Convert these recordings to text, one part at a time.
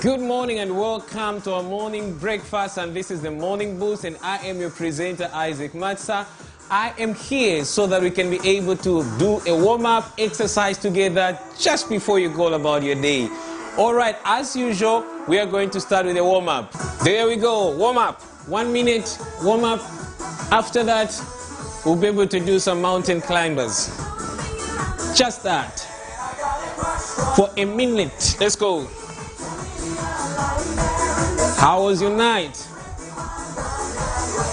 Good morning and welcome to our morning breakfast, and this is the Morning Boost, and I am your presenter Isaac Matsa. I am here so that we can be able to do a warm-up exercise together just before you go about your day. Alright, as usual, we are going to start with a warm-up. There we go, warm-up. 1 minute warm-up. After that, we'll be able to do some mountain climbers. Just that. For a minute. Let's go. How was your night?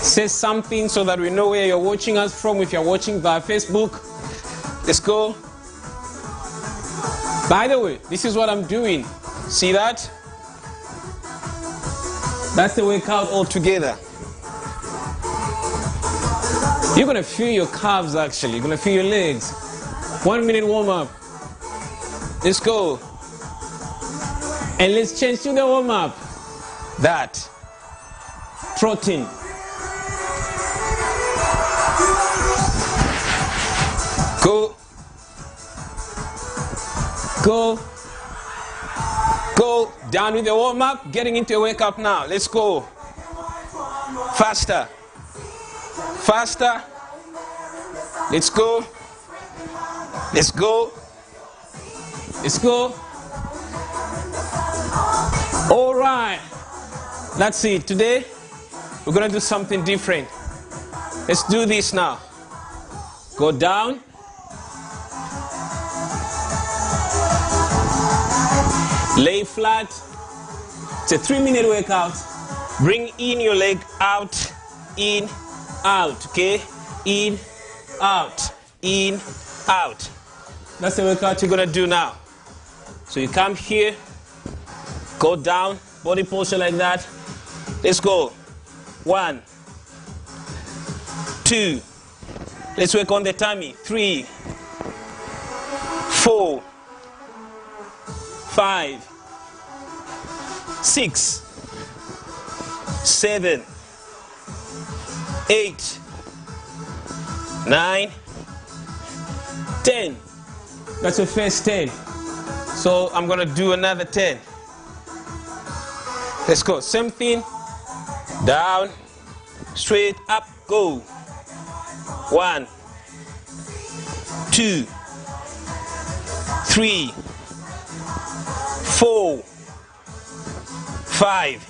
Say something so that we know where you're watching us from. If you're watching via Facebook, let's go. By the way, this is what I'm doing. See that? That's the workout all together. You're going to feel your calves actually. You're going to feel your legs. 1 minute warm up. Let's go. And let's change to the warm up. That. Trotting. Go. Go. Go. Down with the warm up. Getting into a wake up now. Let's go. Faster. Faster. Let's go. Let's go. Let's go. All right. That's it. Today, we're going to do something different. Let's do this now. Go down. Lay flat. It's a 3-minute workout. Bring in your leg out, in, out. Okay? In, out, in, out. That's the workout you're going to do now. So you come here, go down, body posture like that. Let's go. 1, 2. Let's work on the tummy. 3, 4, 5, 6, 7, 8, 9, 10. That's your first 10. So I'm going to do another 10. Let's go. Same thing. Down, straight up, go. 1, 2, 3, 4, 5,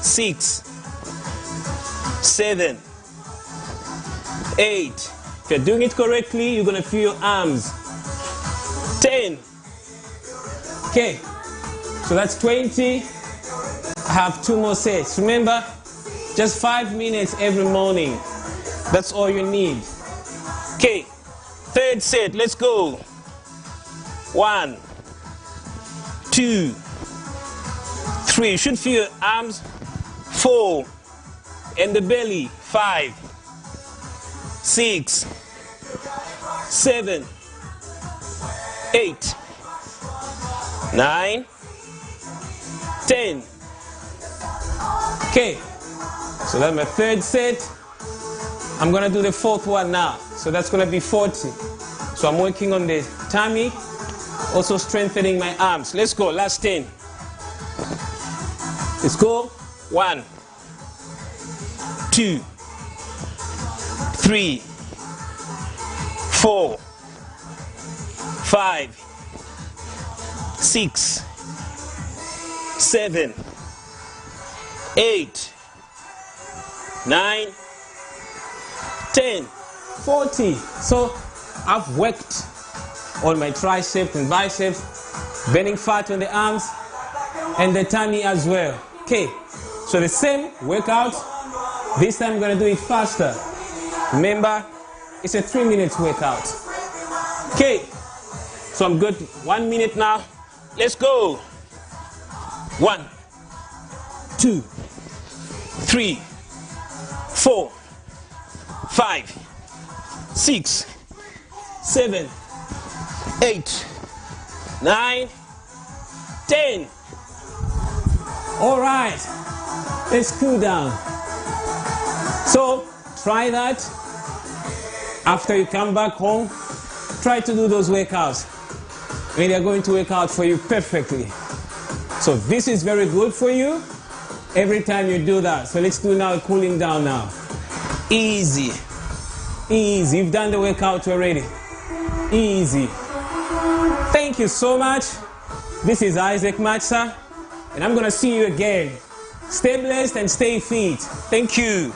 6, 7, 8. If you're doing it correctly, you're going to feel your arms. 10. Okay, so that's 20. I have 2 more sets. Remember, just 5 minutes every morning. That's all you need. Okay, 3rd set. Let's go. 1, 2, 3. You should feel your arms. 4, and the belly. 5, 6, 7, 8, 9, 10. Okay, so that's my 3rd set. I'm going to do the 4th one now. So that's going to be 40. So I'm working on the tummy, also strengthening my arms. Let's go, last 10. Let's go. 1, 2, 3, 4, 5, 6, 7, 8, 9, 10, 40. So I've worked on my triceps and biceps, burning fat on the arms and the tummy as well. Okay, so the same workout. This time I'm going to do it faster. Remember, it's a 3-minute workout. Okay, so I'm good. 1 minute now. Let's go. 1, 2, 3, 4, 5, 6, 7, 8, 9, 10. All right, let's cool down. So try that. After you come back home, try to do those workouts. And they're going to work out for you perfectly. So this is very good for you every time you do that. So let's do now cooling down now. Easy. Easy. You've done the workout already. Easy. Thank you so much. This is Isaac Matsa, and I'm going to see you again. Stay blessed and stay fit. Thank you.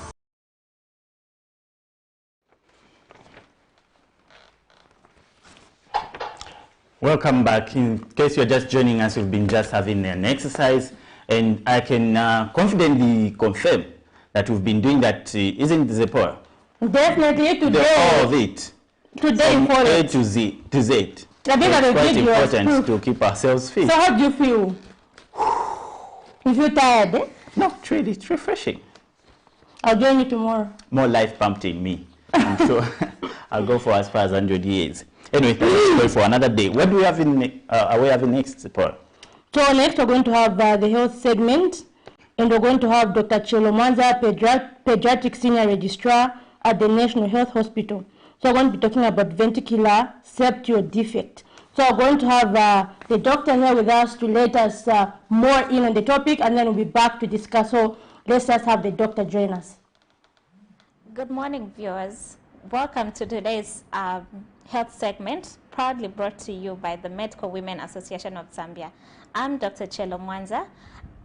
Welcome back. In case you're just joining us, we've been just having an exercise, and I can confidently confirm that we've been doing that, isn't it, Zipporah? Definitely today. All of it. Today from for A to Z. To Z. I think it's quite important proof. to keep ourselves fit. So how do you feel? You feel tired, eh? No, really, it's refreshing. I'll join you tomorrow. More life pumped in me. I'm sure I'll go for as far as 100 years. Anyway, let's go for another day. What do we have in, are we having next, Paul? So next we're going to have the health segment, and we're going to have Dr. Chelo Mwanza, Pediatric Senior Registrar at the National Health Hospital. So we're going to be talking about ventricular septal defect. So we're going to have the doctor here with us to let us more in on the topic, and then we'll be back to discuss. So let's just have the doctor join us. Good morning, viewers. Welcome to today's health segment, proudly brought to you by the Medical Women Association of Zambia. I'm Dr. Chelo Mwanza.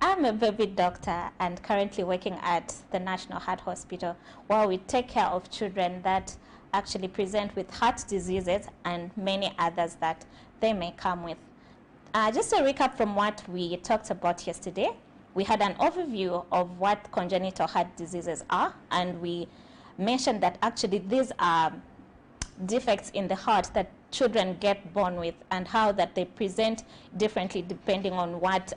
I'm a baby doctor and currently working at the National Heart Hospital, where we take care of children that actually present with heart diseases and many others that they may come with. Just a recap from what we talked about yesterday, we had an overview of what congenital heart diseases are, and we mentioned that actually these are defects in the heart that children get born with, and how that they present differently depending on what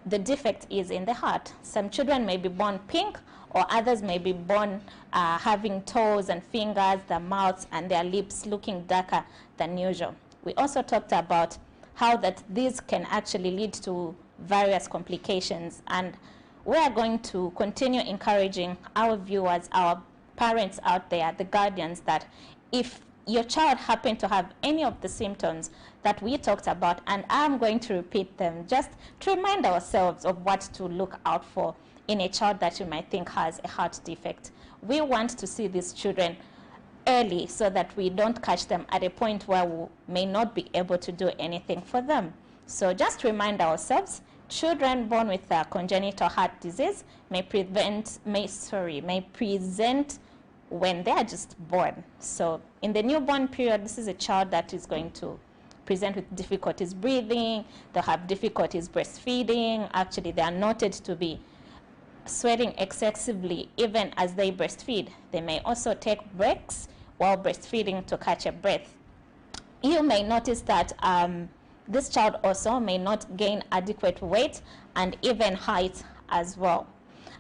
the defect is in the heart. Some children may be born pink, or others may be born having toes and fingers, their mouths and their lips looking darker than usual. We also talked about how that these can actually lead to various complications, and we are going to continue encouraging our viewers, our parents out there, the guardians, that if your child happened to have any of the symptoms that we talked about, and I'm going to repeat them just to remind ourselves of what to look out for in a child that you might think has a heart defect. We want to see these children early so that we don't catch them at a point where we may not be able to do anything for them. So just remind ourselves, children born with congenital heart disease may present when they are just born. So in the newborn period, this is a child that is going to present with difficulties breathing, they'll have difficulties breastfeeding. Actually, they are noted to be sweating excessively even as they breastfeed. They may also take breaks while breastfeeding to catch a breath. You may notice that this child also may not gain adequate weight and even height as well.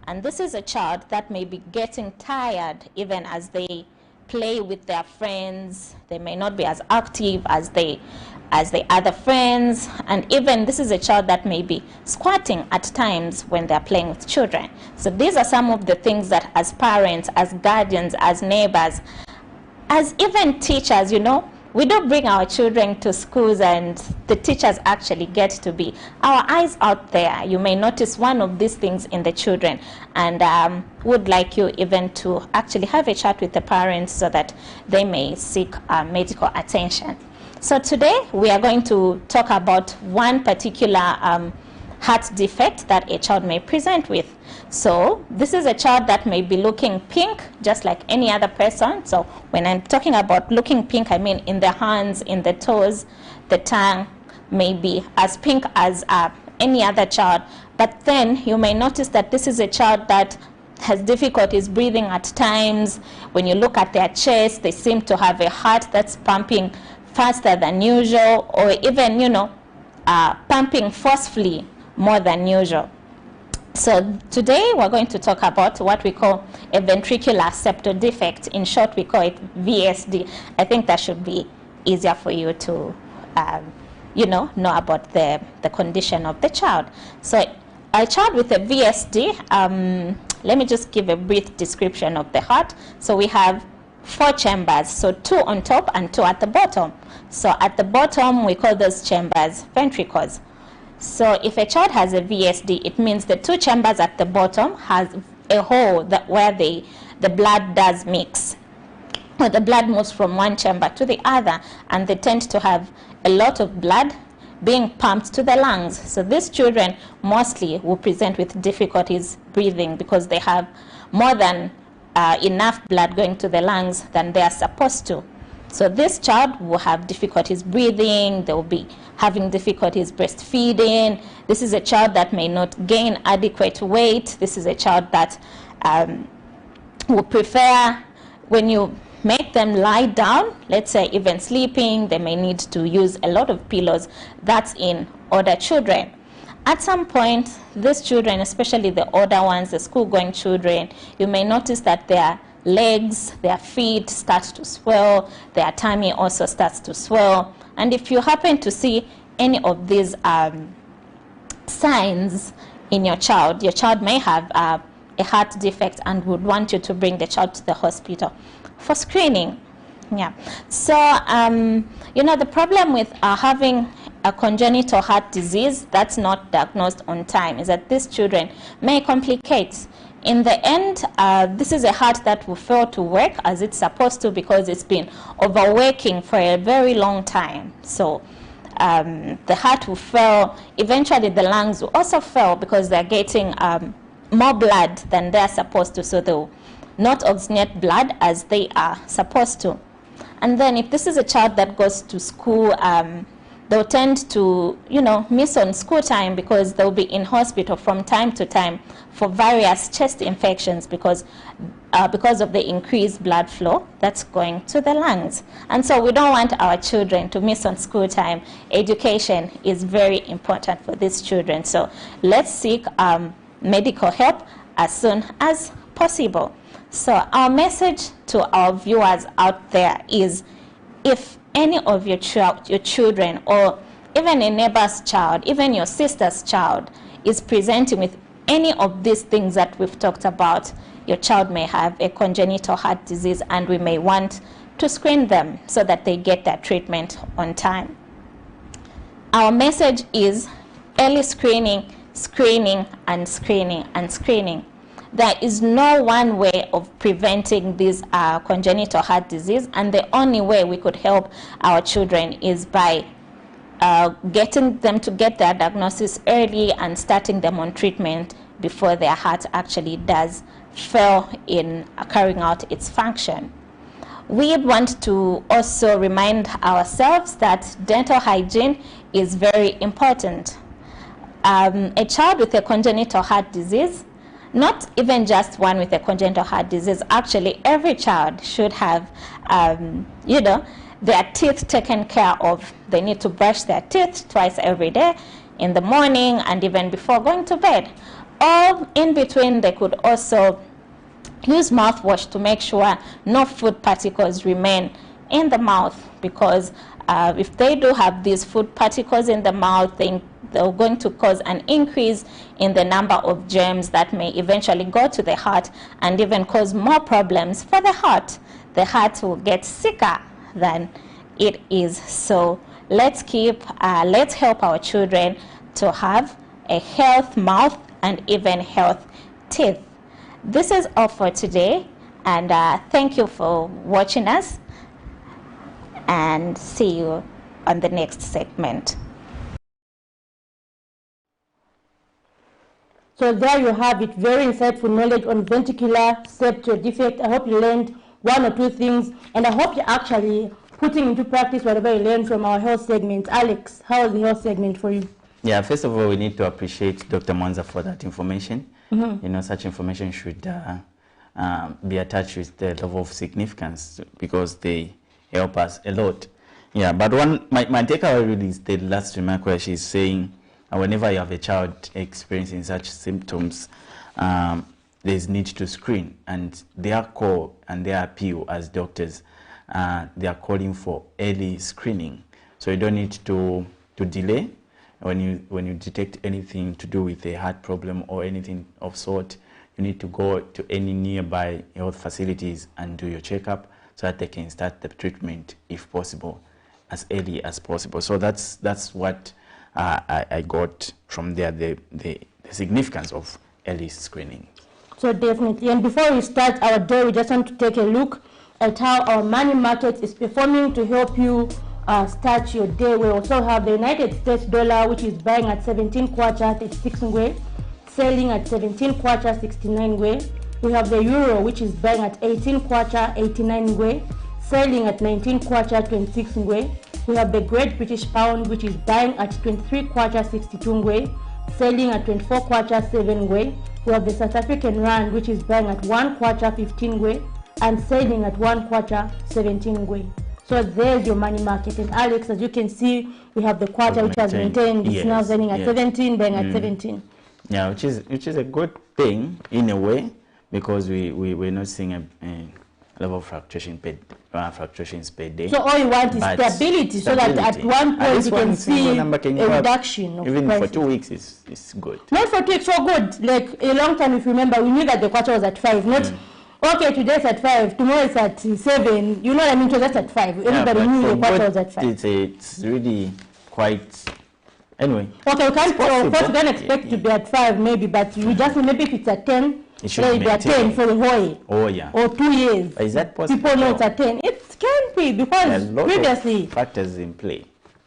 And this is a child that may be getting tired even as they play with their friends. They may not be as active as the other friends. And even this is a child that may be squatting at times when they're playing with children. So these are some of the things that as parents, as guardians, as neighbors, as even teachers, you know, we do bring our children to schools, and the teachers actually get to be our eyes out there. You may notice one of these things in the children, and would like you even to actually have a chat with the parents so that they may seek medical attention. So today we are going to talk about one particular heart defect that a child may present with. So this is a child that may be looking pink just like any other person. So when I'm talking about looking pink, I mean in the hands, in the toes, the tongue may be as pink as any other child. But then you may notice that this is a child that has difficulties breathing at times. When you look at their chest, they seem to have a heart that's pumping faster than usual, or even, you know, pumping forcefully more than usual. So today we're going to talk about what we call a ventricular septal defect. In short, we call it VSD. I think that should be easier for you to, you know about the condition of the child. So a child with a VSD, let me just give a brief description of the heart. So we have 4 chambers, so 2 on top and 2 at the bottom. So at the bottom, we call those chambers ventricles. So if a child has a VSD, it means the two chambers at the bottom has a hole where the blood does mix. Or the blood moves from one chamber to the other, and they tend to have a lot of blood being pumped to the lungs. So these children mostly will present with difficulties breathing because they have more than enough blood going to the lungs than they are supposed to. So this child will have difficulties breathing, they will be having difficulties breastfeeding. This is a child that may not gain adequate weight. This is a child that will prefer, when you make them lie down, let's say even sleeping, they may need to use a lot of pillows. That's in older children. At some point, these children, especially the older ones, the school-going children, you may notice that their legs, their feet start to swell, their tummy also starts to swell. And if you happen to see any of these signs in your child may have a heart defect and would want you to bring the child to the hospital for screening. Yeah. So, you know, the problem with having a congenital heart disease that's not diagnosed on time is that these children may complicate. In the end, this is a heart that will fail to work as it's supposed to because it's been overworking for a very long time. So the heart will fail. Eventually, the lungs will also fail because they're getting more blood than they're supposed to. So they'll not oxygenate blood as they are supposed to. And then if this is a child that goes to school, they'll tend to, you know, miss on school time because they'll be in hospital from time to time for various chest infections because of the increased blood flow that's going to the lungs. And so we don't want our children to miss on school time. Education is very important for these children. So let's seek medical help as soon as possible. So our message to our viewers out there is, if any of your children, or even a neighbor's child, even your sister's child, is presenting with any of these things that we've talked about, your child may have a congenital heart disease, and we may want to screen them so that they get their treatment on time. Our message is early screening, screening, and screening, and screening. There is no one way of preventing this congenital heart disease, and the only way we could help our children is by getting them to get their diagnosis early and starting them on treatment before their heart actually does fail in carrying out its function. We want to also remind ourselves that dental hygiene is very important. A child with a congenital heart disease, not even just one with a congenital heart disease, actually every child should have, you know, their teeth taken care of. They need to brush their teeth twice every day, in the morning and even before going to bed. Or in between, they could also use mouthwash to make sure no food particles remain in the mouth, because if they do have these food particles in the mouth, they're going to cause an increase in the number of germs that may eventually go to the heart and even cause more problems for the heart. The heart will get sicker than it is. So let's help our children to have a healthy mouth and even healthy teeth. This is all for today, and thank you for watching us, and see you on the next segment. So there you have it, very insightful knowledge on ventricular septal defect. I hope you learned one or two things, and I hope you're actually putting into practice whatever you learned from our health segment. Alex, how was the health segment for you? Yeah, first of all, we need to appreciate Dr. Mwanza for that information. You know, such information should be attached with the level of significance because they help us a lot. Yeah, but my takeaway really is the last remark where she's saying, whenever you have a child experiencing such symptoms, there's need to screen, and their call and their appeal as doctors, they are calling for early screening. So you don't need to delay when you detect anything to do with a heart problem or anything of sort. You need to go to any nearby health facilities and do your checkup so that they can start the treatment, if possible, as early as possible. So that's what I got from there the significance of early screening. So definitely. And before we start our day, we just want to take a look at how our money market is performing to help you start your day. We also have the United States dollar, which is buying at 17 kwacha 36 ngwe, selling at 17 kwacha 69 ngwe. We have the euro, which is buying at 18 kwacha 89 ngwe, selling at 19 kwacha 26 ngwe. We have the Great British Pound, which is buying at 23 kwacha 62 ngwe, selling at 24 kwacha 7 ngwe. We have the South African Rand, which is buying at 1 kwacha 15 ngwe and selling at 1 kwacha 17 ngwe. So there's your money market. And Alex, as you can see, we have the kwacha which has maintained. It's now selling at 17, buying at 17. Yeah, which is a good thing in a way, because we're not seeing a level of fluctuations per day. So all you want is stability, so that at one point you can see a reduction of even prices. For 2 weeks it's good. Not for 2 weeks, so good. Like a long time, if you remember, we knew that the kwacha was at 5, not okay, today's at 5, tomorrow it's at 7. You know what I mean? So that's at 5. Everybody knew the kwacha was at 5. It's really quite. Anyway. Okay, we can't expect to be at 5 maybe, but you just maybe if it's at 10, it should be at 10 for the whole year. Oh yeah. Or 2 years. Is that possible? People know it's at 10. It can be, because previously factors in play.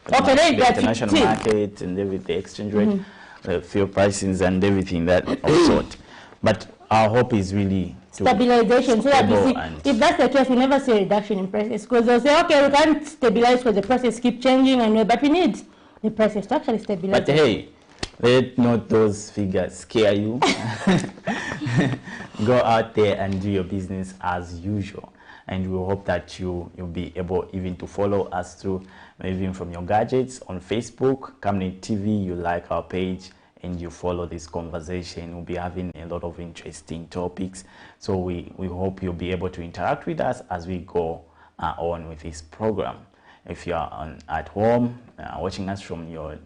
Okay, then the international market and everything, the exchange rate, the fuel pricings and everything that of sort. But our hope is really stabilization, so that you see, if that's the case, we never see a reduction in prices, because they'll say, okay, we can't stabilize because the prices keep changing, and but we need the prices to actually stabilize. But hey, let not those figures scare you. Go out there and do your business as usual, and we hope that you'll be able even to follow us through, even from your gadgets on Facebook, Camnet TV. You like our page and you follow this conversation. We'll be having a lot of interesting topics, so we hope you'll be able to interact with us as we go on with this program. If you are at home watching us from your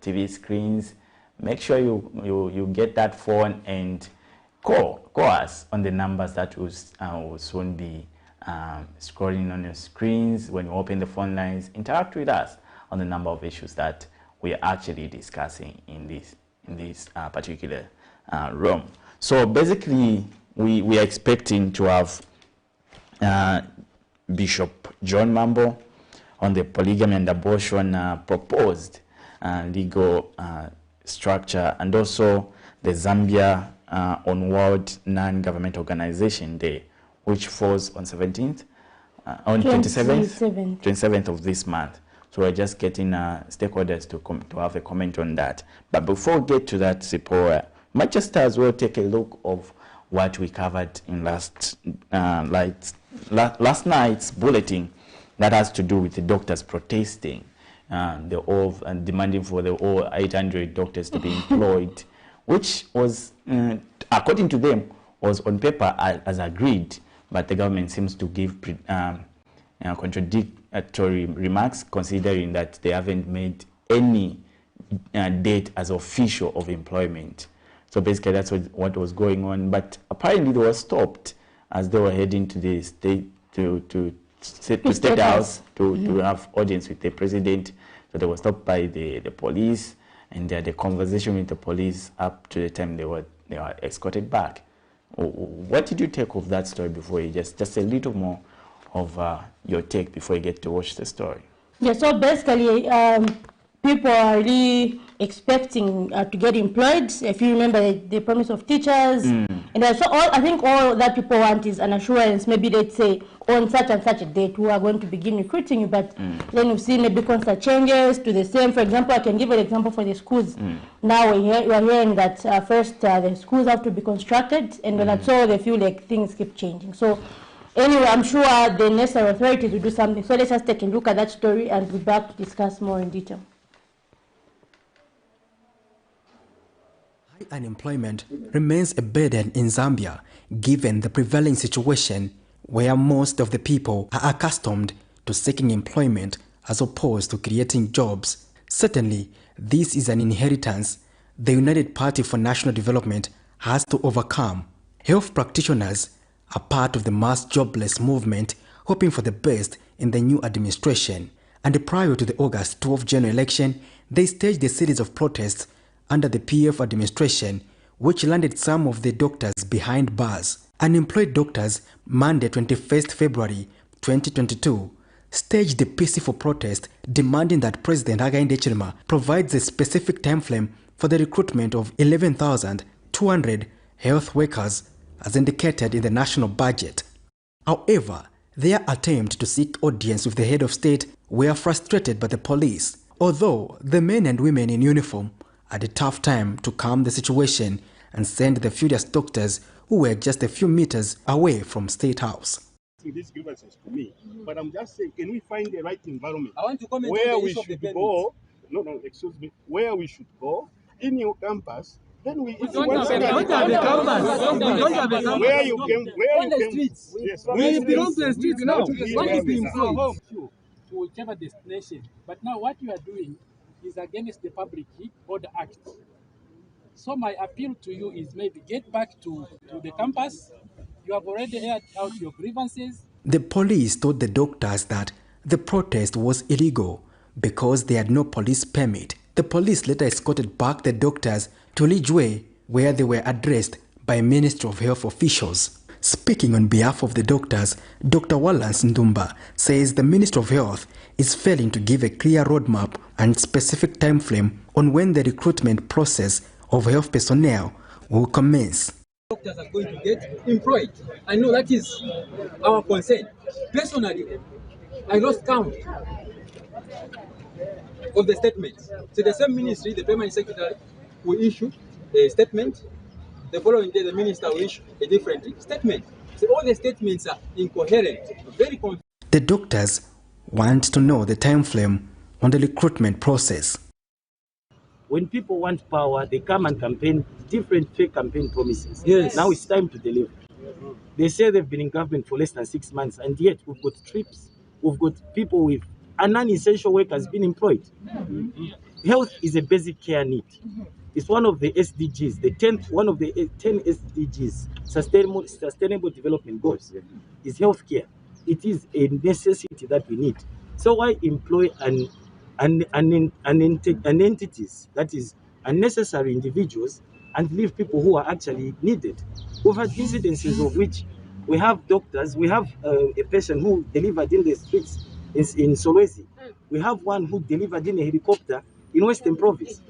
TV screens, make sure you get that phone and call us on the numbers that will soon be scrolling on your screens. When you open the phone lines, interact with us on the number of issues that we are actually discussing in this particular room. So basically, we are expecting to have Bishop John Mambo on the polygamy and abortion proposed legal structure, and also the Zambia on World Non-Government Organization Day, which falls on 27th of this month. So we're just getting stakeholders to have a comment on that. But before we get to that, Zipporah, might just as well take a look of what we covered in last night's bulletin that has to do with the doctors protesting, demanding for the all 800 doctors to be employed, which was, according to them, was on paper as agreed, but the government seems to give contradictory remarks, considering that they haven't made any date as official of employment. So basically that's what was going on, but apparently they were stopped as they were heading to the state to State House to have audience with the president. So they were stopped by the police, and they had a conversation with the police up to the time they were escorted back. What did you take of that story before you just a little more of your take before you get to watch the story? Yeah, so basically people are really expecting to get employed. If you remember the promise of teachers, and so I think all that people want is an assurance. Maybe they'd say on such and such a date we are going to begin recruiting you, but then you've seen maybe constant changes to the same. For example, I can give an example for the schools. Now we're hearing that first the schools have to be constructed, and when that's all, they feel like things keep changing. So anyway, I'm sure the necessary authorities will do something. So let's just take a look at that story and be back to discuss more in detail. High unemployment remains a burden in Zambia, given the prevailing situation where most of the people are accustomed to seeking employment as opposed to creating jobs. Certainly, this is an inheritance the United Party for National Development has to overcome. Health practitioners are part of the mass jobless movement, hoping for the best in the new administration. And prior to the August 12 general election, they staged a series of protests under the PF administration, which landed some of the doctors behind bars. Unemployed doctors, Monday 21st February 2022, staged a peaceful protest demanding that President Hakainde Hichilema provides a specific time frame for the recruitment of 11,200 health workers as indicated in the national budget. However, their attempt to seek audience with the head of state were frustrated by the police, although the men and women in uniform had a tough time to calm the situation and send the furious doctors who were just a few meters away from State House. These grievances to me, but I'm just saying, can we find the right environment where we should go? No, excuse me. Where we should go in your campus? Then we don't have a campus. Where you came? The streets. Yes, we belong to the streets now. What is the home to whichever destination? But now what you are doing is against the Public Order Act. So my appeal to you is maybe get back to the campus. You have already aired out your grievances. The police told the doctors that the protest was illegal because they had no police permit. The police later escorted back the doctors to Lijwe, where they were addressed by Ministry of Health officials. Speaking on behalf of the doctors, Dr. Wallace Ndumba says the Ministry of Health is failing to give a clear roadmap and specific time frame on when the recruitment process of health personnel will commence. Doctors are going to get employed. I know that is our concern. Personally, I lost count of the statements. So the same ministry, the permanent secretary, will issue a statement. The following day, the minister will issue a different statement. So all the statements are incoherent, very confusing. The doctors want to know the time frame on the recruitment process. When people want power, they come and campaign different fake campaign promises. Yes. Now it's time to deliver. They say they've been in government for less than 6 months, and yet we've got trips, we've got people with non-essential workers being employed. Health is a basic care need. It's one of the SDGs, one of the 10 SDGs, Sustainable Development Goals, is healthcare. It is a necessity that we need. So why employ entities, that is unnecessary individuals, and leave people who are actually needed? We've had incidences of which we have doctors, we have a person who delivered in the streets in Solwezi. We have one who delivered in a helicopter in Western Province.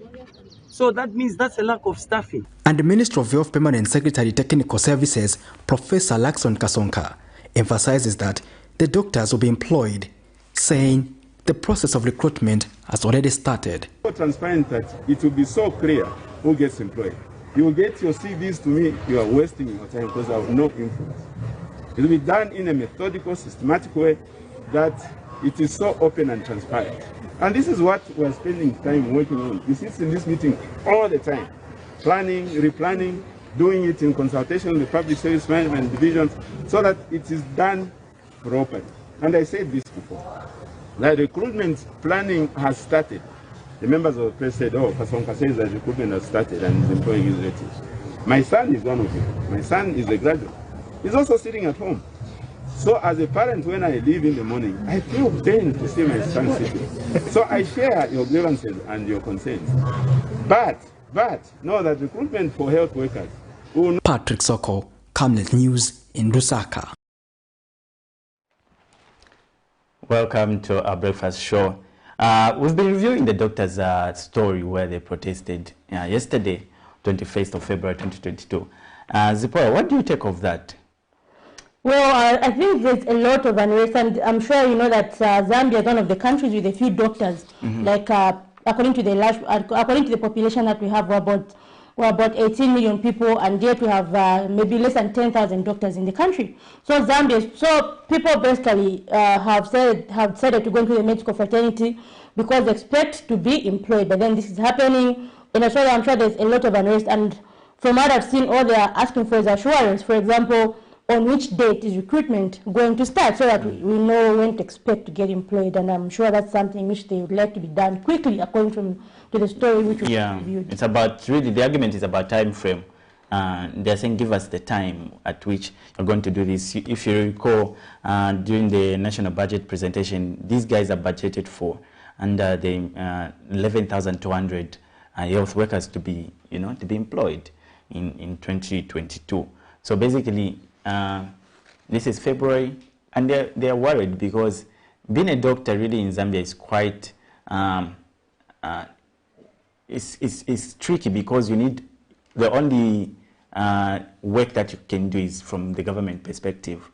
So that means that's a lack of staffing. And the Ministry of Health Permanent Secretary Technical Services, Professor Lakson Kasonka, emphasizes that the doctors will be employed, saying the process of recruitment has already started. So transparent that it will be so clear who gets employed. You will get your CVs to me, you are wasting your time because I have no influence. It will be done in a methodical, systematic way that it is so open and transparent. And this is what we are spending time working on. You sit in this meeting all the time, planning, replanning, doing it in consultation with the Public Service Management divisions so that it is done properly. And I said this before. The recruitment planning has started. The members of the press said, oh, Kasonka says that recruitment has started and is employing his relatives. My son is one of them. My son is a graduate. He's also sitting at home. So as a parent, when I leave in the morning, I feel pain to see my son sitting. So I share your grievances and your concerns. But know that recruitment for health workers will not... Patrick Soko, Camnet News in Lusaka. Welcome to our breakfast show. We've been reviewing the doctors' story where they protested yesterday, 21st of February 2022. Zipporah, what do you take of that? Well, I think there's a lot of unrest, and I'm sure you know that Zambia is one of the countries with a few doctors. Like according to the population that we have, we're about 18 million people, and yet we have maybe less than 10,000 doctors in the country. So people basically have decided to go into the medical fraternity because they expect to be employed. But then this is happening in Australia. I'm sure there's a lot of unrest, and from what I've seen, all they are asking for is assurance. For example, on which date is recruitment going to start, so that we know when to expect to get employed. And I'm sure that's something which they would like to be done quickly, according to the story which we reviewed. It's about, really, the argument is about time frame. They're saying, give us the time at which you're going to do this. If you recall, during the national budget presentation, these guys are budgeted for and the 11,200 health workers to be, to be employed in 2022. So basically, this is February, and they're worried because being a doctor really in Zambia is quite it's tricky, because you need, the only work that you can do is from the government perspective.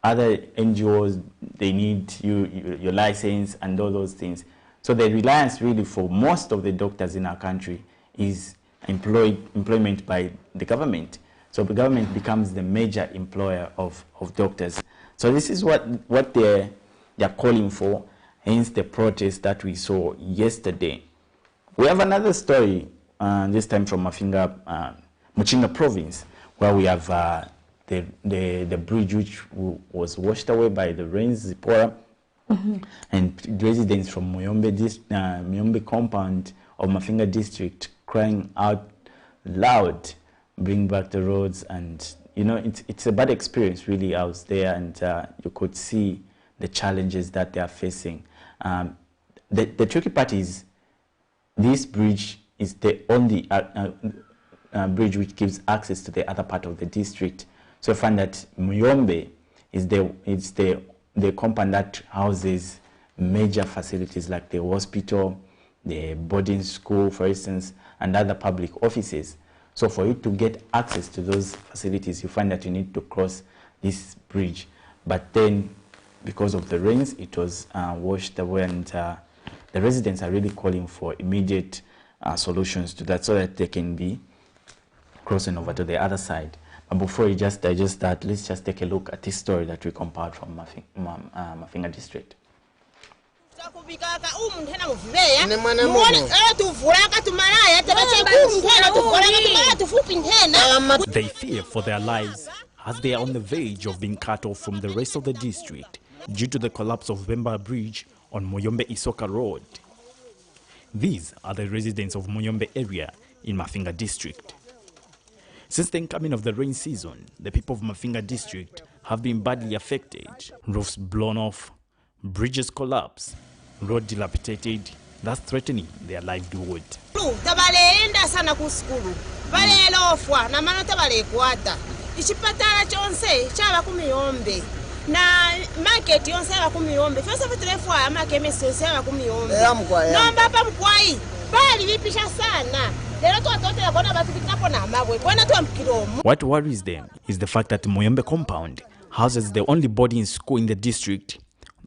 Other NGOs, they need your license and all those things. So the reliance really for most of the doctors in our country is employment by the government. So the government becomes the major employer of doctors. So this is what they're calling for, hence the protest that we saw yesterday. We have another story, this time from Muchinga province, where we have the bridge which was washed away by the rains, Zipora, and residents from Muyombe compound of Mafinga district crying out loud, bring back the roads. And it's a bad experience really out there, and you could see the challenges that they are facing. The tricky part is this bridge is the only bridge which gives access to the other part of the district. So I find that Muyombe is the compound that houses major facilities like the hospital, the boarding school, for instance, and other public offices. So for you to get access to those facilities, you find that you need to cross this bridge. But then, because of the rains, it was washed away, and the residents are really calling for immediate solutions to that, so that they can be crossing over to the other side. But before you just digest that, let's just take a look at this story that we compiled from Mafinga district. They fear for their lives as they are on the verge of being cut off from the rest of the district due to the collapse of Vemba Bridge on Muyombe Isoka Road. These are the residents of Muyombe area in Mafinga district. Since the incoming of the rain season, the people of Mafinga district have been badly affected. Roofs blown off, bridges collapsed, road dilapidated, thus threatening their livelihood. What worries them is the fact that Muyombe compound houses the only boarding school in the district,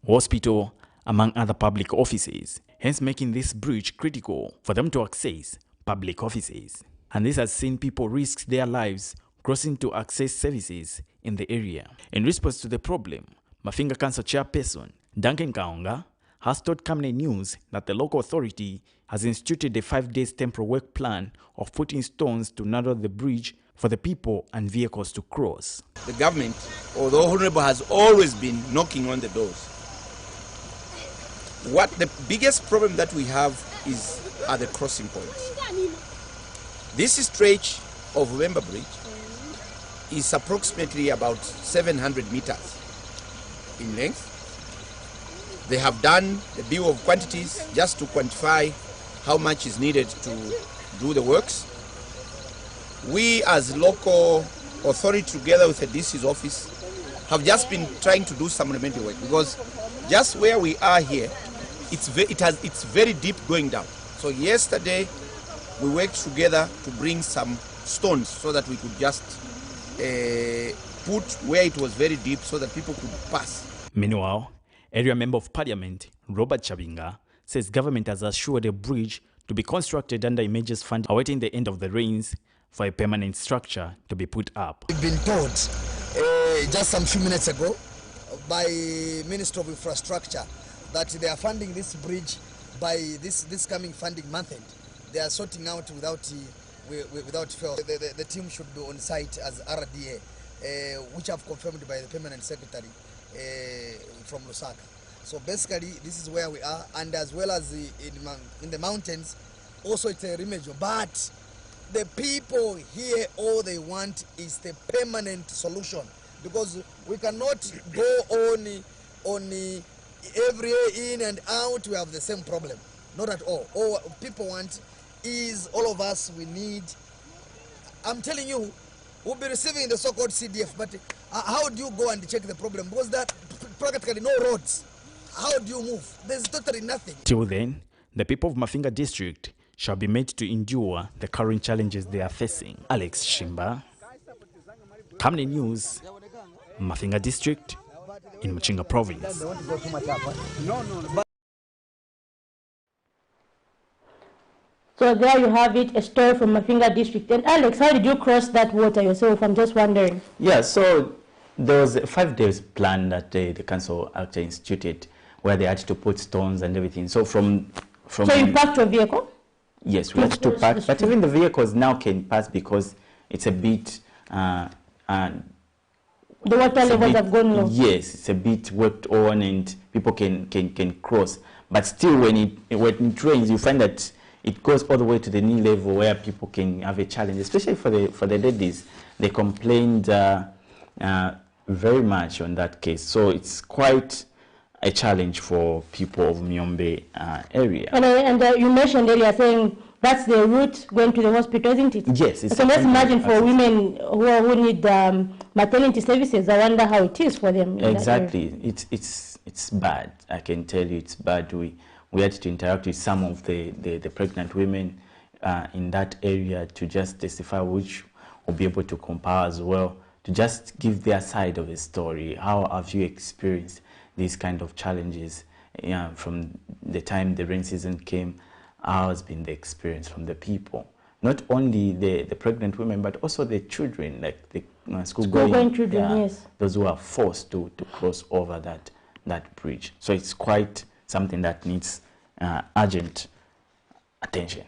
hospital, among other public offices, hence making this bridge critical for them to access public offices. And this has seen people risk their lives crossing to access services in the area. In response to the problem, Mafinga Council Chairperson Duncan Kaonga has told Camnet News that the local authority has instituted a 5-day temporary work plan of putting stones to narrow the bridge for the people and vehicles to cross. The government, or the Honorable, has always been knocking on the doors. What the biggest problem that we have are the crossing points. This stretch of Vemba Bridge is approximately about 700 meters in length. They have done the bill of quantities just to quantify how much is needed to do the works. We as local authority, together with the DC's office, have just been trying to do some remedial work, because just where we are here, it's very deep going down. So yesterday we worked together to bring some stones so that we could just put where it was very deep so that people could pass. Meanwhile, Area Member of Parliament Robert Chabinga says government has assured a bridge to be constructed under Images Fund, awaiting the end of the rains for a permanent structure to be put up. We've been told just some few minutes ago by Minister of Infrastructure that they are funding this bridge by this coming funding month end. They are sorting out without fail. The team should be on site as RDA, which I've confirmed by the Permanent Secretary from Lusaka. So basically, this is where we are, and as well as in the mountains, also it's a remedial. But the people here, all they want is the permanent solution, because we cannot go on every year in and out we have the same problem. Not at all. All people want is all of us, we need. I'm telling you, we'll be receiving the so-called CDF, but how do you go and check the problem? Because that practically no roads. How do you move? There's totally nothing. Till then, the people of Mafinga district shall be made to endure the current challenges they are facing. Alex Shimba, Camnet News, Mafinga district in Machinga province. So there you have it, a story from Mafinga district. And Alex, how did you cross that water yourself? I'm just wondering. Yeah, so there was a 5 days plan that the council actually instituted, where they had to put stones and everything. So so you parked your vehicle? Yes, we had to park, but even the vehicles now can pass because it's a bit the water levels have gone low. Yes, it's a bit worked on and people can cross. But still, when it rains, you find that it goes all the way to the knee level where people can have a challenge, especially for the ladies. They complained very much on that case. So it's quite a challenge for people of Myombe area. And you mentioned earlier saying that's the route going to the hospital, isn't it? Yes. So let's imagine for women who need maternity services, I wonder how it is for them. Exactly. It's bad. I can tell you it's bad. We had to interact with some of the pregnant women in that area to just testify, which will be able to compare as well, to just give their side of the story. How have you experienced these kind of challenges from the time the rain season came? How has been the experience from the people? Not only the pregnant women, but also the children, like the school-going children, yes. Those who are forced to cross over that bridge. So it's quite something that needs urgent attention.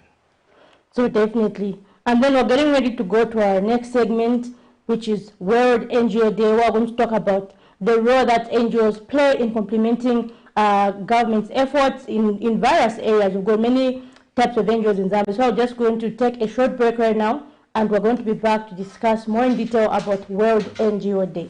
So definitely. And then we're getting ready to go to our next segment, which is World NGO Day. We're going to talk about the role that NGOs play in complementing government's efforts in various areas. We've got many types of NGOs in Zambia. So I'm just going to take a short break right now, and we're going to be back to discuss more in detail about World NGO Day.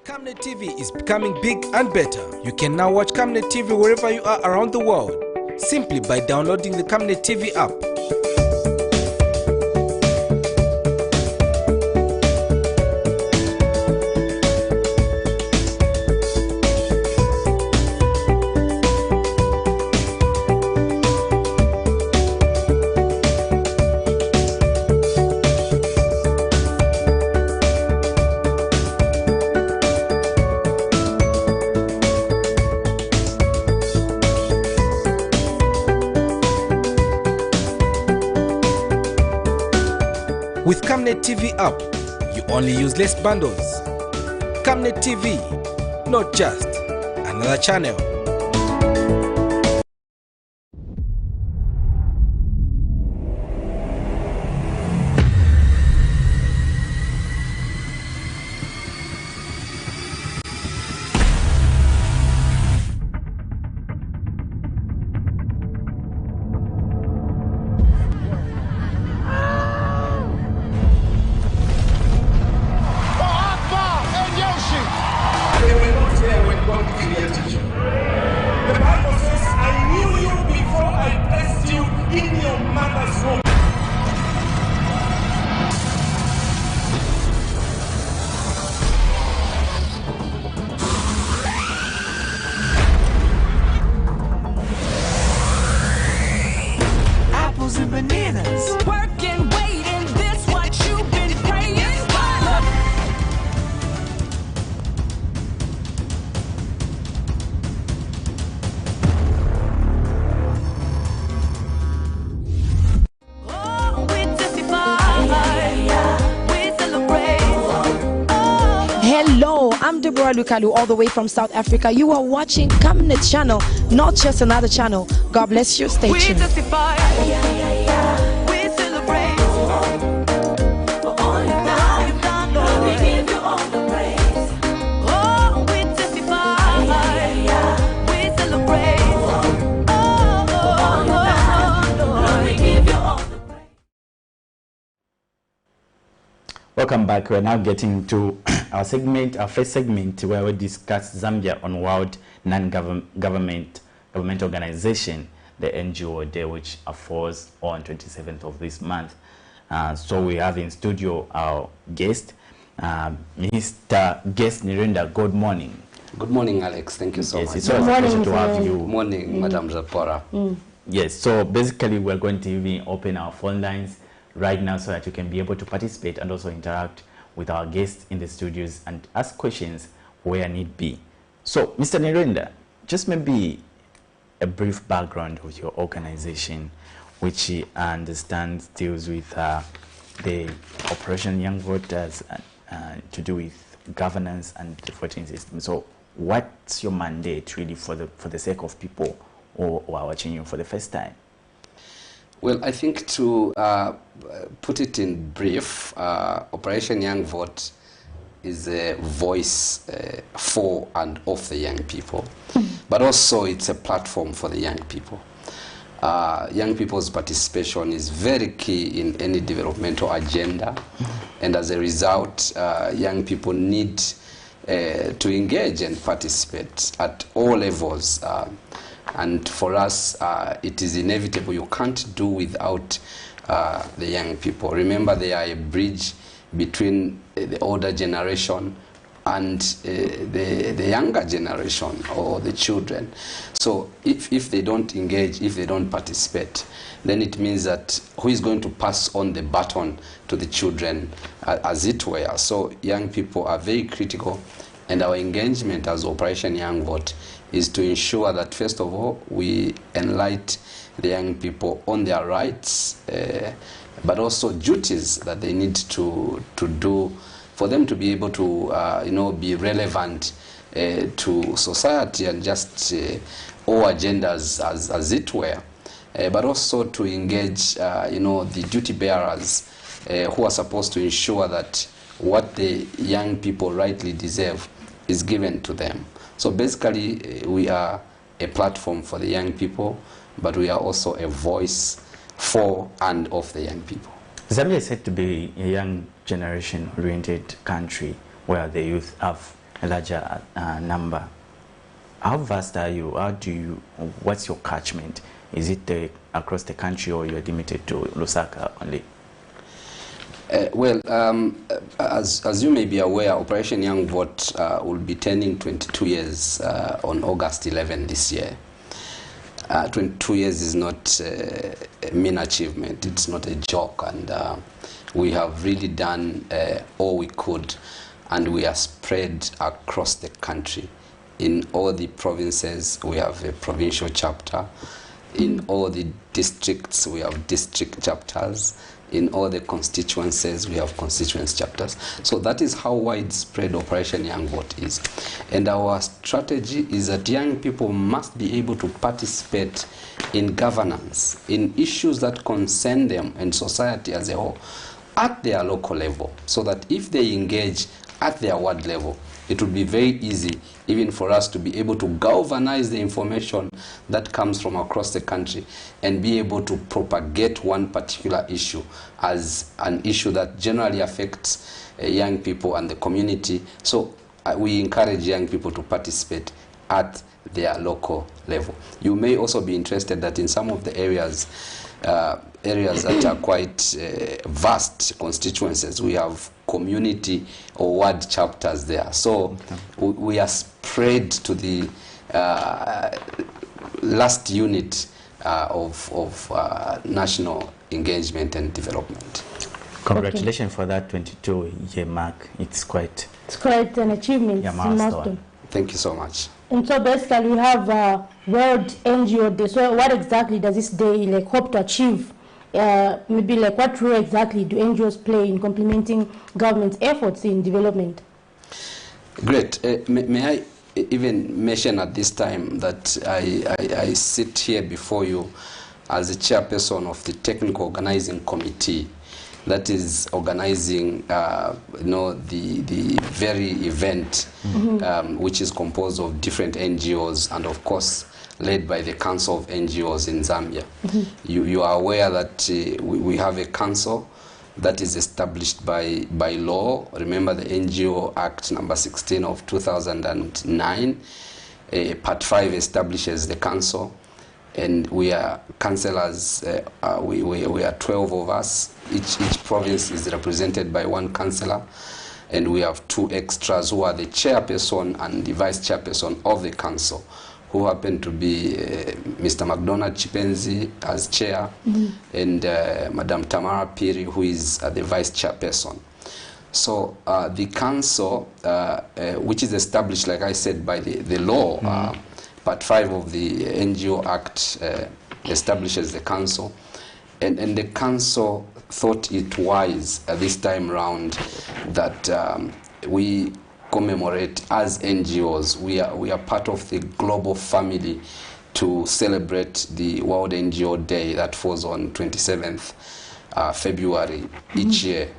Camnet TV is becoming big and better. You can now watch Camnet TV wherever you are around the world, simply by downloading the Camnet TV app. With Camnet TV app, you only use less bundles. Camnet TV, not just another channel. Hello, I'm Deborah Lukalu, all the way from South Africa. You are watching Camnet channel, not just another channel. God bless you. Stay tuned. Welcome back. We're now getting to our first segment, where we discuss Zambia on World Non-Government Organization, the NGO Day, which falls on 27th of this month. So we have in studio our guest, Mr. Guest Nirenda. Good morning. Good morning, Alex. Thank you so much. It's always a pleasure to have you. Good morning, Madam Zapora. Yes, so basically we're going to even open our phone lines right now so that you can be able to participate and also interact with our guests in the studios and ask questions where need be. So, Mr. Nirenda, just maybe a brief background of your organization, which I understand deals with the Operation Young Voters to do with governance and the voting system. So, what's your mandate really for the sake of people who are watching you for the first time? Well, I think to put it in brief, Operation Young Vote is a voice for and of the young people, but also it's a platform for the young people. Young people's participation is very key in any developmental agenda, and as a result, young people need to engage and participate at all levels. And for us, it is inevitable. You can't do without the young people. Remember, they are a bridge between the older generation and the younger generation, or the children. So if they don't engage, if they don't participate, then it means that who is going to pass on the baton to the children, as it were? So young people are very critical, and our engagement as Operation Young Vote is to ensure that, first of all, we enlighten the young people on their rights, but also duties that they need to do for them to be able to be relevant to society and just all agendas as it were, but also to engage the duty bearers who are supposed to ensure that what the young people rightly deserve is given to them. So basically, we are a platform for the young people, but we are also a voice for and of the young people. Zambia is said to be a young generation-oriented country where the youth have a larger number. How vast are you? What's your catchment? Is it across the country, or you're limited to Lusaka only? As you may be aware, Operation Young Vote will be turning 22 years on August 11 this year. 22 years is not a mean achievement. It's not a joke, and we have really done all we could, and we are spread across the country. In all the provinces, we have a provincial chapter. In all the districts, we have district chapters. In all the constituencies, we have constituency chapters. So that is how widespread Operation Young Vote is. And our strategy is that young people must be able to participate in governance, in issues that concern them and society as a whole, at their local level, so that if they engage at their ward level, it would be very easy even for us to be able to galvanize the information that comes from across the country and be able to propagate one particular issue as an issue that generally affects young people and the community. So we encourage young people to participate at their local level. You may also be interested that in some of the areas that are quite vast constituencies, we have community or ward chapters there. So we are spread to the last unit of national engagement and development. Congratulations for that 22-year mark. It's quite an achievement. Yeah, milestone. Thank you so much. And so basically we have World NGO Day. So what exactly does this day hope to achieve? Maybe what role exactly do NGOs play in complementing government's efforts in development? Great. May I even mention at this time that I sit here before you as the chairperson of the technical organizing committee that is organizing the very event, which is composed of different NGOs and of course led by the Council of NGOs in Zambia. You are aware that we have a council that is established by law. Remember the NGO Act number 16 of 2009. Part 5 establishes the council, and we are councillors. We are 12 of us. Each province is represented by one councillor, and we have 2 extras who are the chairperson and the vice chairperson of the council, who happen to be Mr. McDonald Chipenzi as chair, and Madam Tamara Piri, who is the vice chairperson. So the council, which is established, like I said, by the law, Part 5 of the NGO Act establishes the council, and the council thought it wise this time round that we commemorate as NGOs. We are part of the global family to celebrate the World NGO Day that falls on 27th February each year.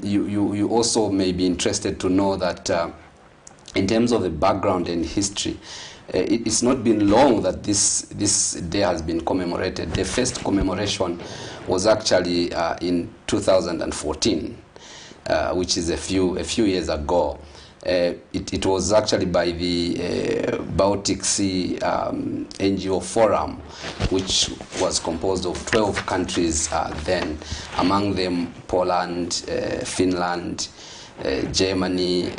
You also may be interested to know that in terms of the background and history, it's not been long that this day has been commemorated. The first commemoration was actually in 2014. Which is a few years ago. It was actually by the Baltic Sea NGO Forum, which was composed of 12 countries then, among them Poland, Finland, Germany,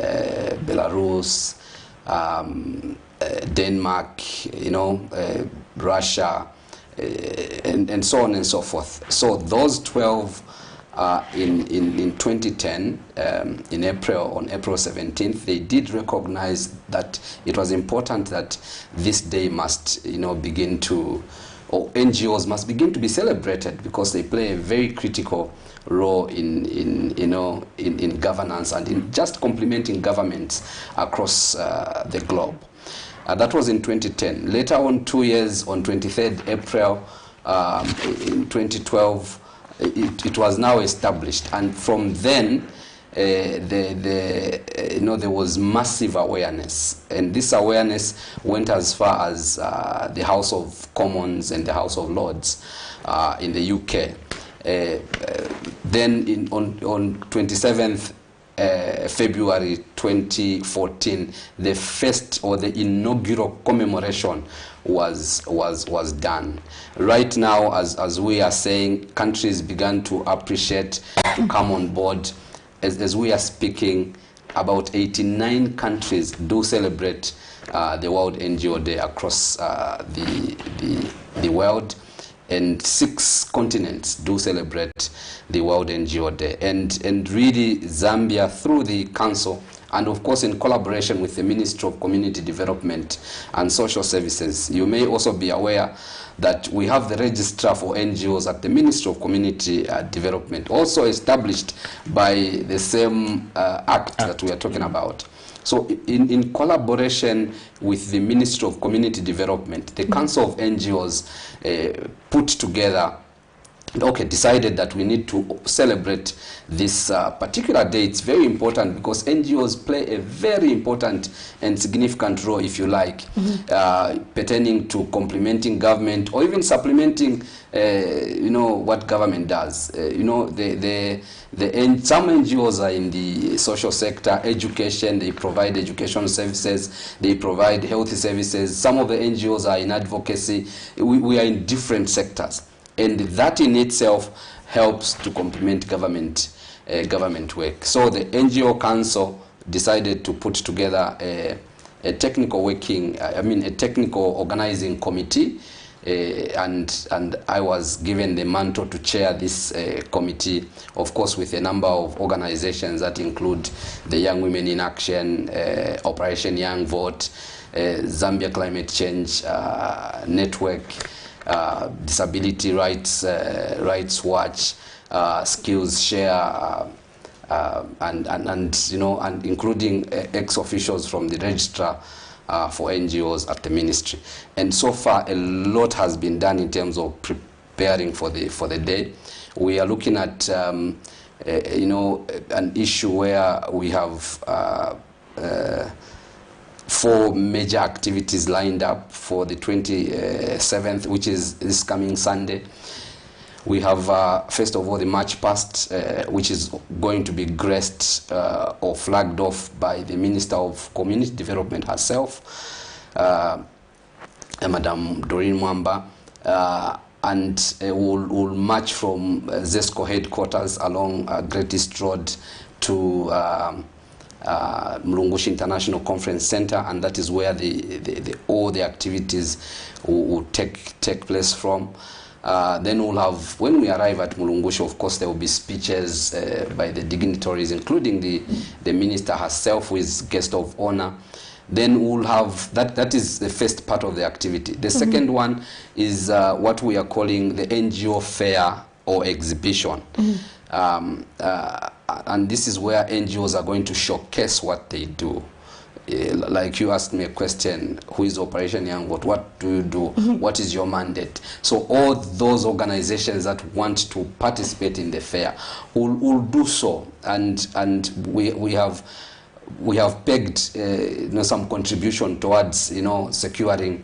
Belarus, Denmark, Russia, and so on and so forth. So those 12 in 2010, in April, on April 17th, they did recognize that it was important that this day must, begin to, or NGOs must begin to be celebrated, because they play a very critical role in governance and in just complementing governments across the globe. That was in 2010. Later on, 2 years, on 23rd April in 2012, it was now established, and from then there was massive awareness, and this awareness went as far as the House of Commons and the House of Lords in the UK. Then on 27th February 2014, the first or the inaugural commemoration was done. Right now, as we are saying, countries began to appreciate, to come on board. As we are speaking, about 89 countries do celebrate the World NGO Day across the world, and 6 continents do celebrate the World NGO Day. And really, Zambia, through the Council, and of course in collaboration with the Ministry of Community Development and Social Services. You may also be aware that we have the Registrar for NGOs at the Ministry of Community Development, also established by the same act that we are talking about. So in collaboration with the Ministry of Community Development, the Council of NGOs put together, decided that we need to celebrate this particular day. It's very important because NGOs play a very important and significant role, if you like, pertaining to complementing government or even supplementing, what government does. Some NGOs are in the social sector, education, they provide education services, they provide health services. Some of the NGOs are in advocacy. We are in different sectors. And that in itself helps to complement government work. So the NGO Council decided to put together a technical organizing committee, and I was given the mantle to chair this committee, of course, with a number of organizations that include the Young Women in Action, Operation Young Vote, Zambia Climate Change Network, Disability Rights Watch, Skills Share, and including ex-officials from the Registrar for NGOs at the ministry. And so far, a lot has been done in terms of preparing for the day. We are looking at an issue where we have 4 major activities lined up for the 27th, which is this coming Sunday. We have, first of all, the March Past, which is going to be graced or flagged off by the Minister of Community Development herself, Madam Doreen Mwamba, and we'll march from ZESCO headquarters along Great East Road to Mulungushi International Conference Center, and that is where all the activities will take place from. Then we'll have, when we arrive at Mulungushi, of course, there will be speeches by the dignitaries, including the minister herself, who is guest of honor. Then we'll have, that is the first part of the activity. The second one is what we are calling the NGO fair or exhibition. And this is where NGOs are going to showcase what they do. Like you asked me a question, who is Operation Young Vote? What do you do? What is your mandate? So all those organizations that want to participate in the fair will do so, and we have pegged some contribution towards securing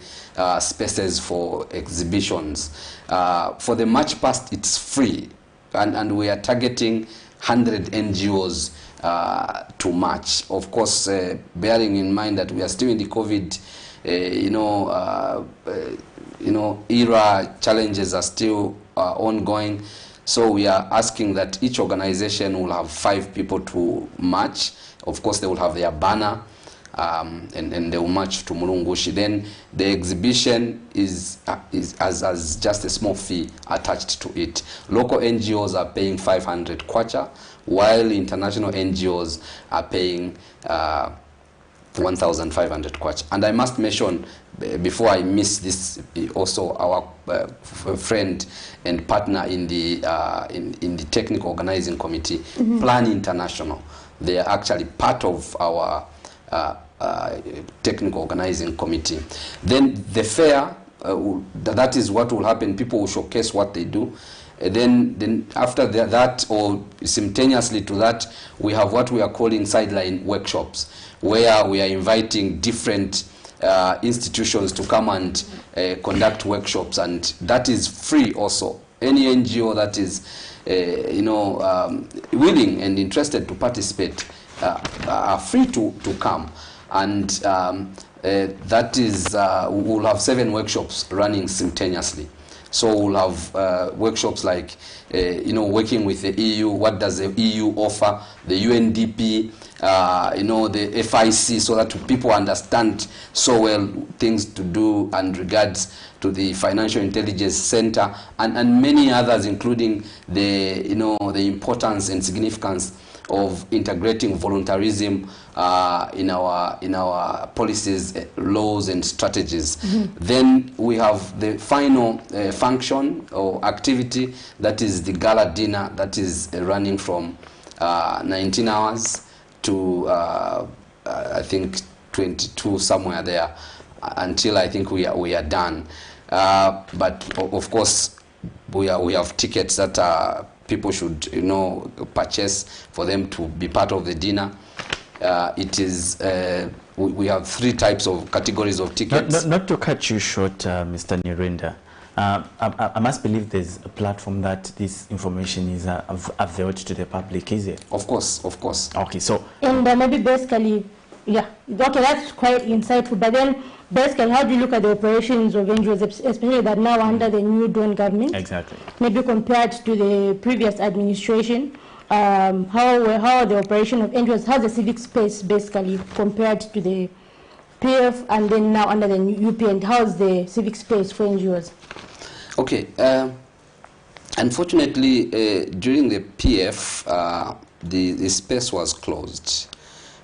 spaces for exhibitions. For the March Past, it's free, and we are targeting 100 NGOs to march. Of course, bearing in mind that we are still in the COVID, era, challenges are still ongoing. So we are asking that each organization will have 5 people to march. Of course, they will have their banner, and they will march to Mulungushi. Then the exhibition is just a small fee attached to it. Local NGOs are paying 500 kwacha, while international NGOs are paying 1,500 kwacha. And I must mention, before I miss this, also our friend and partner in the technical organizing committee, Plan International. They are actually part of our technical organizing committee. Then the fair, that is what will happen. People will showcase what they do. Then after that, or simultaneously to that, we have what we are calling sideline workshops, where we are inviting different institutions to come and conduct workshops, and that is free also. Any NGO that is willing and interested to participate are free to come. And that is, we'll have 7 workshops running simultaneously. So we'll have workshops like, working with the EU, what does the EU offer, the UNDP, the FIC, so that people understand so well things to do and regards to the Financial Intelligence Center, and many others, including the importance and significance of integrating voluntarism in our policies, laws, and strategies. Then we have the final function or activity, that is the gala dinner, that is running from 19 hours to I think 22, somewhere there, until I think we are done. But of course, we have tickets that people should purchase for them to be part of the dinner. It is we have 3 types of categories of tickets. Not to cut you short, Mr. Nirenda. I must believe there's a platform that this information is available to the public, is it? Of course, of course. Okay, so... And maybe basically, yeah, okay, that's quite insightful, but then basically, how do you look at the operations of NGOs, especially that now under the new Dawn government? Exactly. Maybe compared to the previous administration, how are the operation of NGOs, how's the civic space basically compared to the PF and then now under the UP, and how's the civic space for NGOs? Okay, unfortunately, during the PF, the space was closed.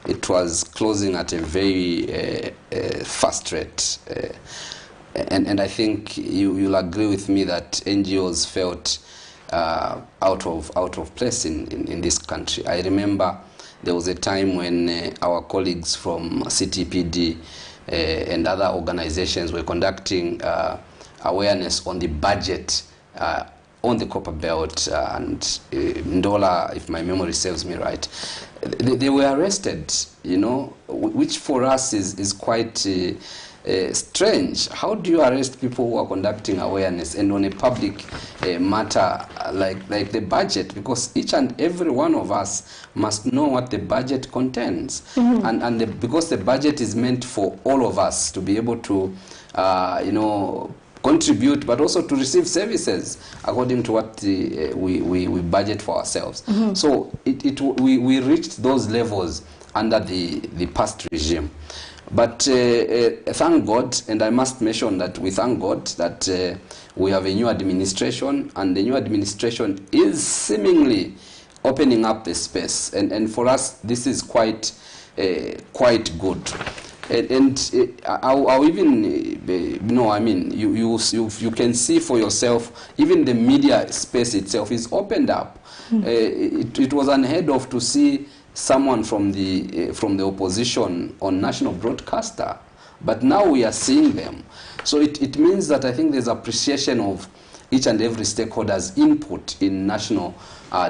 It was closing at a very fast rate. And I think you'll agree with me that NGOs felt out of place in this country. I remember there was a time when our colleagues from CTPD and other organizations were conducting awareness on the budget on the Copper Belt and Ndola, if my memory serves me right. They were arrested, which for us is quite strange. How do you arrest people who are conducting awareness and on a public matter like the budget? Because each and every one of us must know what the budget contains. Because the budget is meant for all of us to be able to, contribute, but also to receive services according to what we budget for ourselves. So we reached those levels under the past regime. But thank God, and I must mention that we thank God that we have a new administration, and the new administration is seemingly opening up the space. And for us, this is quite good. I'll even, you can see for yourself, even the media space itself is opened up. It was unheard of to see someone from the opposition on national broadcaster, but now we are seeing them. So it means that I think there's appreciation of each and every stakeholder's input in national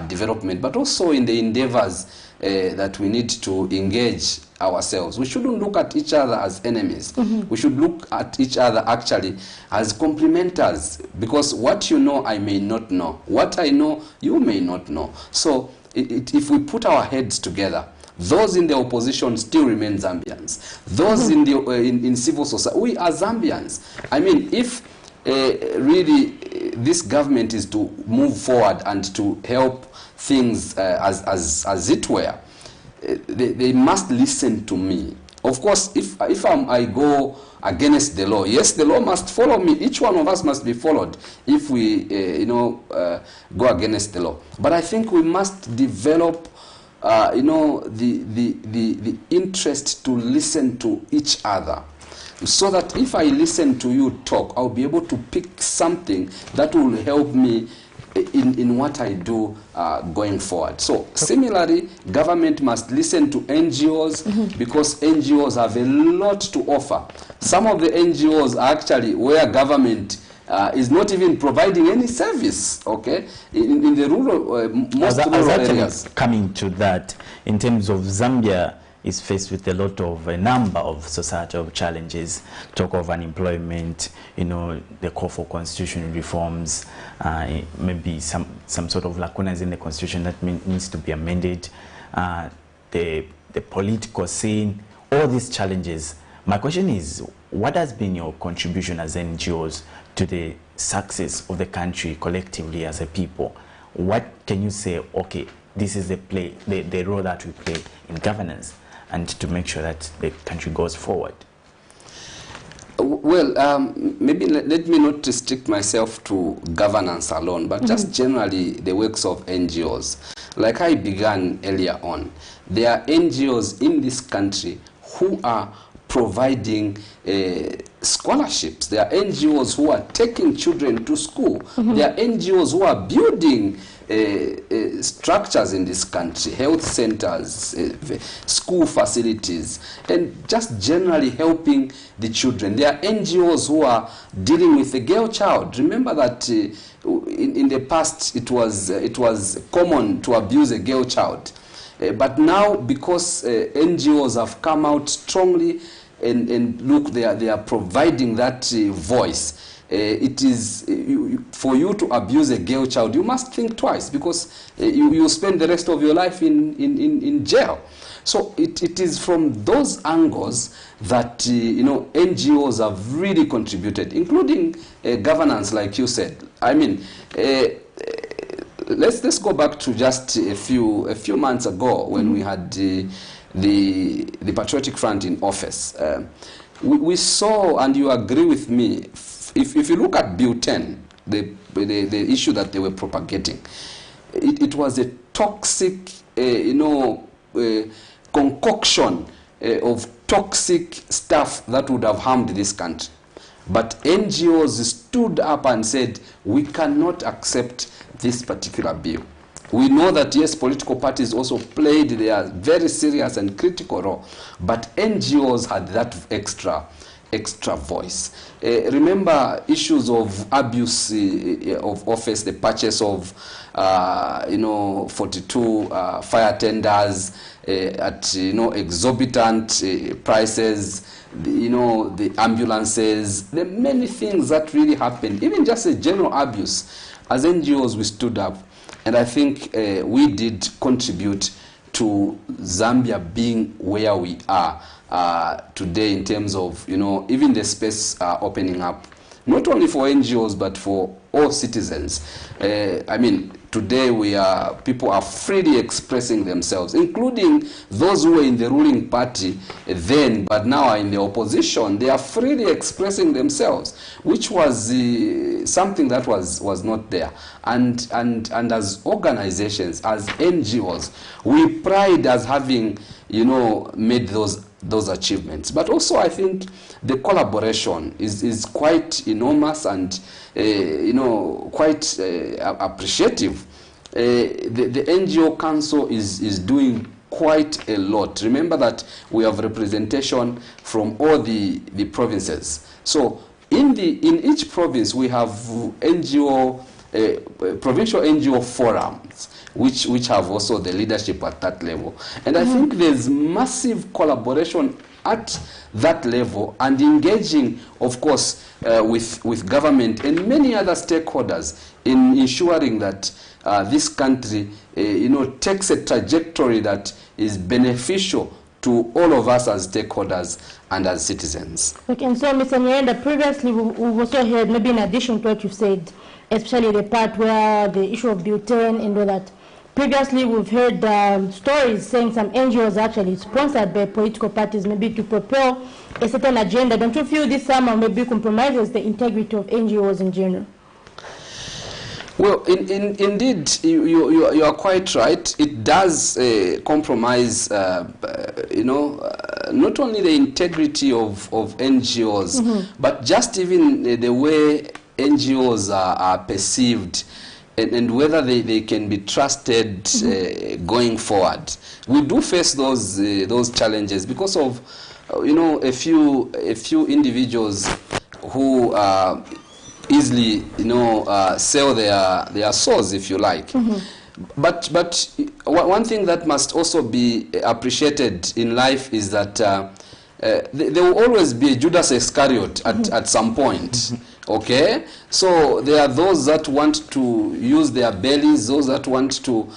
development, but also in the endeavors that we need to engage ourselves. We shouldn't look at each other as enemies. We should look at each other actually as complementers, because what you know, I may not know. What I know, you may not know. So if we put our heads together, those in the opposition still remain Zambians. Those in the in civil society, we are Zambians. I mean, if really this government is to move forward and to help things as it were, they must listen to me. Of course, if I go against the law, yes, the law must follow me. Each one of us must be followed if we, go against the law. But I think we must develop, the interest to listen to each other, so that if I listen to you talk, I'll be able to pick something that will help me in what I do going forward. So similarly, government must listen to NGOs, because NGOs have a lot to offer. Some of the NGOs are actually where government is not even providing any service, okay, in the rural, most rural areas. Coming to that, in terms of Zambia is faced with a number of societal challenges, talk of unemployment, the call for constitutional reforms, maybe some sort of lacunas in the constitution that needs to be amended, the political scene, all these challenges. My question is, what has been your contribution as NGOs to the success of the country collectively as a people? What can you say, okay, this is the role that we play in governance, and to make sure that the country goes forward? Well, maybe let me not restrict myself to governance alone, but just generally the works of NGOs. Like I began earlier on, there are NGOs in this country who are providing scholarships. There are NGOs who are taking children to school. There are NGOs who are building structures in this country, health centers, school facilities, and just generally helping the children. There are NGOs who are dealing with the girl child. Remember that in the past it was common to abuse a girl child. But now, because NGOs have come out strongly and look, they are providing that voice. It is for you to abuse a girl child, you must think twice, because you spend the rest of your life in jail. So it is from those angles that NGOs have really contributed, including governance, like you said. I mean, let's go back to just a few months ago when we had the Patriotic Front in office. We saw, and you agree with me, if you look at Bill 10, the issue that they were propagating, it was a toxic, concoction of toxic stuff that would have harmed this country. But NGOs stood up and said, we cannot accept this particular bill. We know that, yes, political parties also played their very serious and critical role, but NGOs had that extra extra voice. Remember issues of abuse of office, the purchase of 42 fire tenders at exorbitant prices, the ambulances, the many things that really happened, even just a general abuse. As NGOs, we stood up, and I think we did contribute to Zambia being where we are today in terms of, even the space opening up, not only for NGOs, but for all citizens. I mean, today people are freely expressing themselves, including those who were in the ruling party then, but now are in the opposition. They are freely expressing themselves, which was something that was not there. And as organizations, as NGOs, we pride as having, made those achievements. But also, I think the collaboration is quite enormous and quite appreciative. The NGO Council is doing quite a lot. Remember that we have representation from all the provinces. So in each province we have provincial NGO forums, which have also the leadership at that level. And I think there's massive collaboration at that level, and engaging, of course, with government and many other stakeholders in ensuring that this country, takes a trajectory that is beneficial to all of us as stakeholders and as citizens. Okay, and so Mr. Nyenda, previously we've also heard, maybe in addition to what you've said, especially the part where the issue of butane and all that, previously we've heard stories saying some NGOs actually sponsored by political parties maybe to propel a certain agenda. Don't you feel this somehow maybe compromises the integrity of NGOs in general? Well, indeed, you are quite right. It does compromise, not only the integrity of NGOs, but just even the way NGOs are perceived, and whether they can be trusted going forward. We do face those challenges because of a few individuals who easily sell their souls, if you like. But one thing that must also be appreciated in life is that there will always be a Judas Iscariot at some point. Okay, so there are those that want to use their bellies, those that want to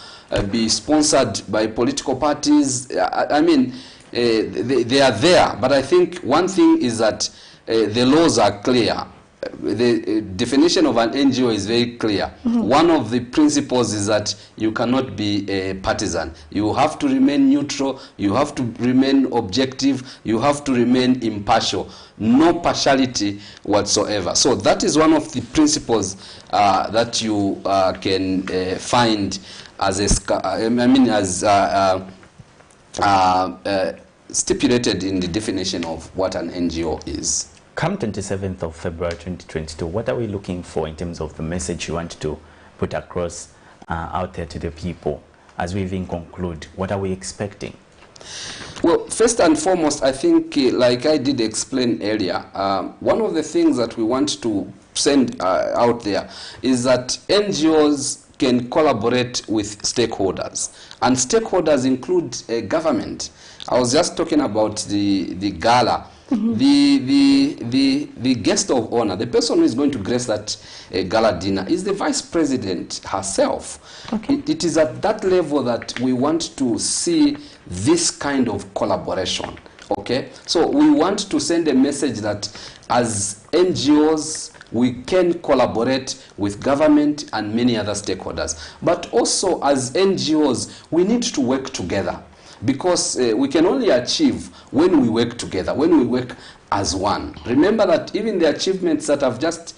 be sponsored by political parties. I mean, they are there, but I think one thing is that the laws are clear. The definition of an NGO is very clear. One of the principles is that you cannot be a partisan. You have to remain neutral, you have to remain objective, you have to remain impartial. No partiality whatsoever. So that is one of the principles that you can find as stipulated in the definition of what an NGO is. Come 27th of February 2022, what are we looking for in terms of the message you want to put across out there to the people? As we even conclude, what are we expecting? Well, first and foremost, I think, like I did explain earlier, one of the things that we want to send out there is that NGOs can collaborate with stakeholders, and stakeholders include government. I was just talking about the gala. The guest of honor, the person who is going to grace that gala dinner, is the vice president herself. Okay. It is at that level that we want to see this kind of collaboration. Okay, so we want to send a message that as NGOs we can collaborate with government and many other stakeholders, but also as NGOs we need to work together. Because we can only achieve when we work together, when we work as one. Remember that even the achievements that I've just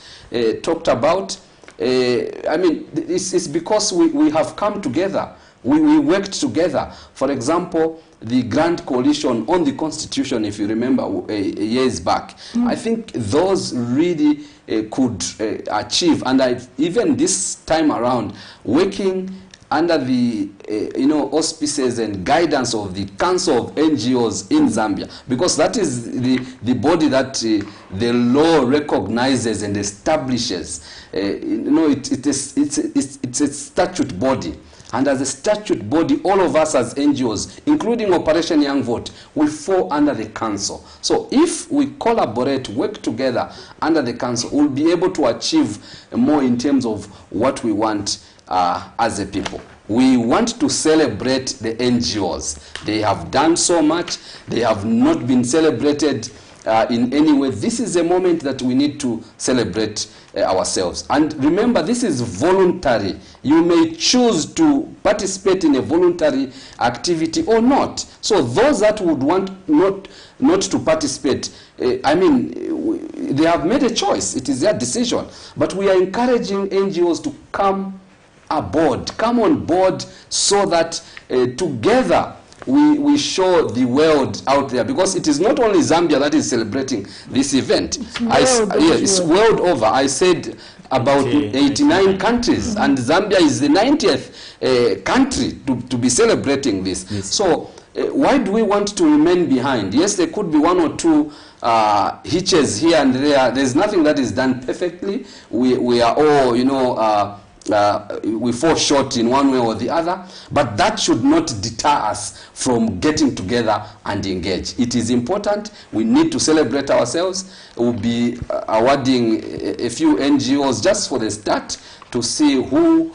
talked about, I mean, it's because we have come together. We worked together. For example, the Grand Coalition on the Constitution, if you remember, years back, I think those really could achieve. And even this time around, working under the auspices and guidance of the Council of NGOs in Zambia, because that is the body that the law recognizes and establishes. It's a statute body. And as a statute body, all of us as NGOs, including Operation Young Vote, we fall under the council. So if we collaborate, work together under the council, we'll be able to achieve more in terms of what we want as a people. We want to celebrate the NGOs. They have done so much. They have not been celebrated in any way. This is a moment that we need to celebrate ourselves. And remember, this is voluntary. You may choose to participate in a voluntary activity or not. So those that would want not to participate, they have made a choice. It is their decision. But we are encouraging NGOs to come on board, so that together we show the world out there, because it is not only Zambia that is celebrating this event. It's world over. I said about 89 countries, and Zambia is the 90th country to be celebrating this. So why do we want to remain behind? Yes, there could be one or two hitches here and there. There's nothing that is done perfectly. We are all, we fall short in one way or the other, but that should not deter us from getting together and engage. It is important. We need to celebrate ourselves. We'll be awarding a few NGOs just for the start to see who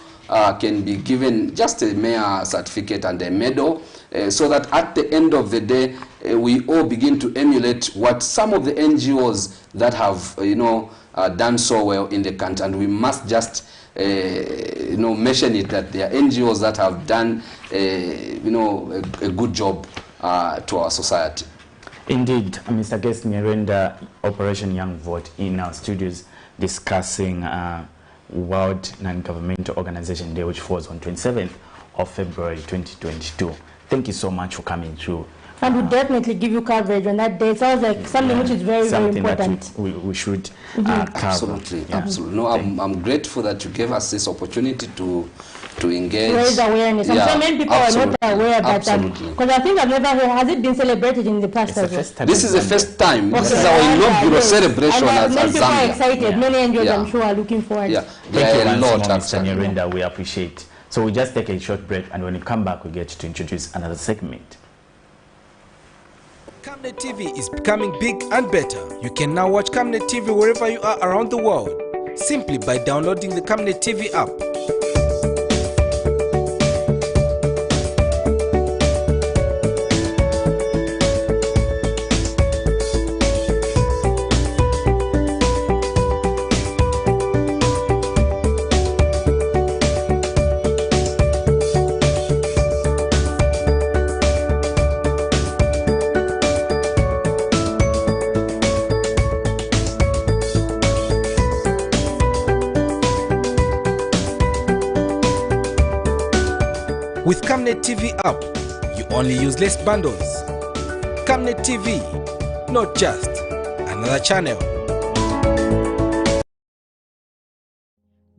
can be given just a mere certificate and a medal, so that at the end of the day, we all begin to emulate what some of the NGOs that have done so well in the country. And we must just mention it, that there are NGOs that have done a good job to our society. Indeed, Mr. Guest Nyarenda, Operation Young Vote, in our studios discussing World Non-Governmental Organization Day, which falls on 27th of February 2022. Thank you so much for coming through. And we'll definitely give you coverage on that day. It sounds like something which is very, very important. That we should cover. Absolutely, absolutely. No, I'm grateful that you gave us this opportunity to engage. Raise awareness. I'm sure many people are not aware about that. Because I think I've never heard, has it been celebrated in the past as well? This is the first time. This is our inaugural celebration as Zambia. Many people are excited. Many NGOs, I'm sure, are looking forward. Thank you a lot, Mr. Nyarenda. We appreciate. So we just take a short break, and when we come back, we get to introduce another segment. Camnet TV is becoming big and better. You can now watch Camnet TV wherever you are around the world, simply by downloading the Camnet TV app. With Camnet TV app, you only use less bundles. Camnet TV, not just another channel.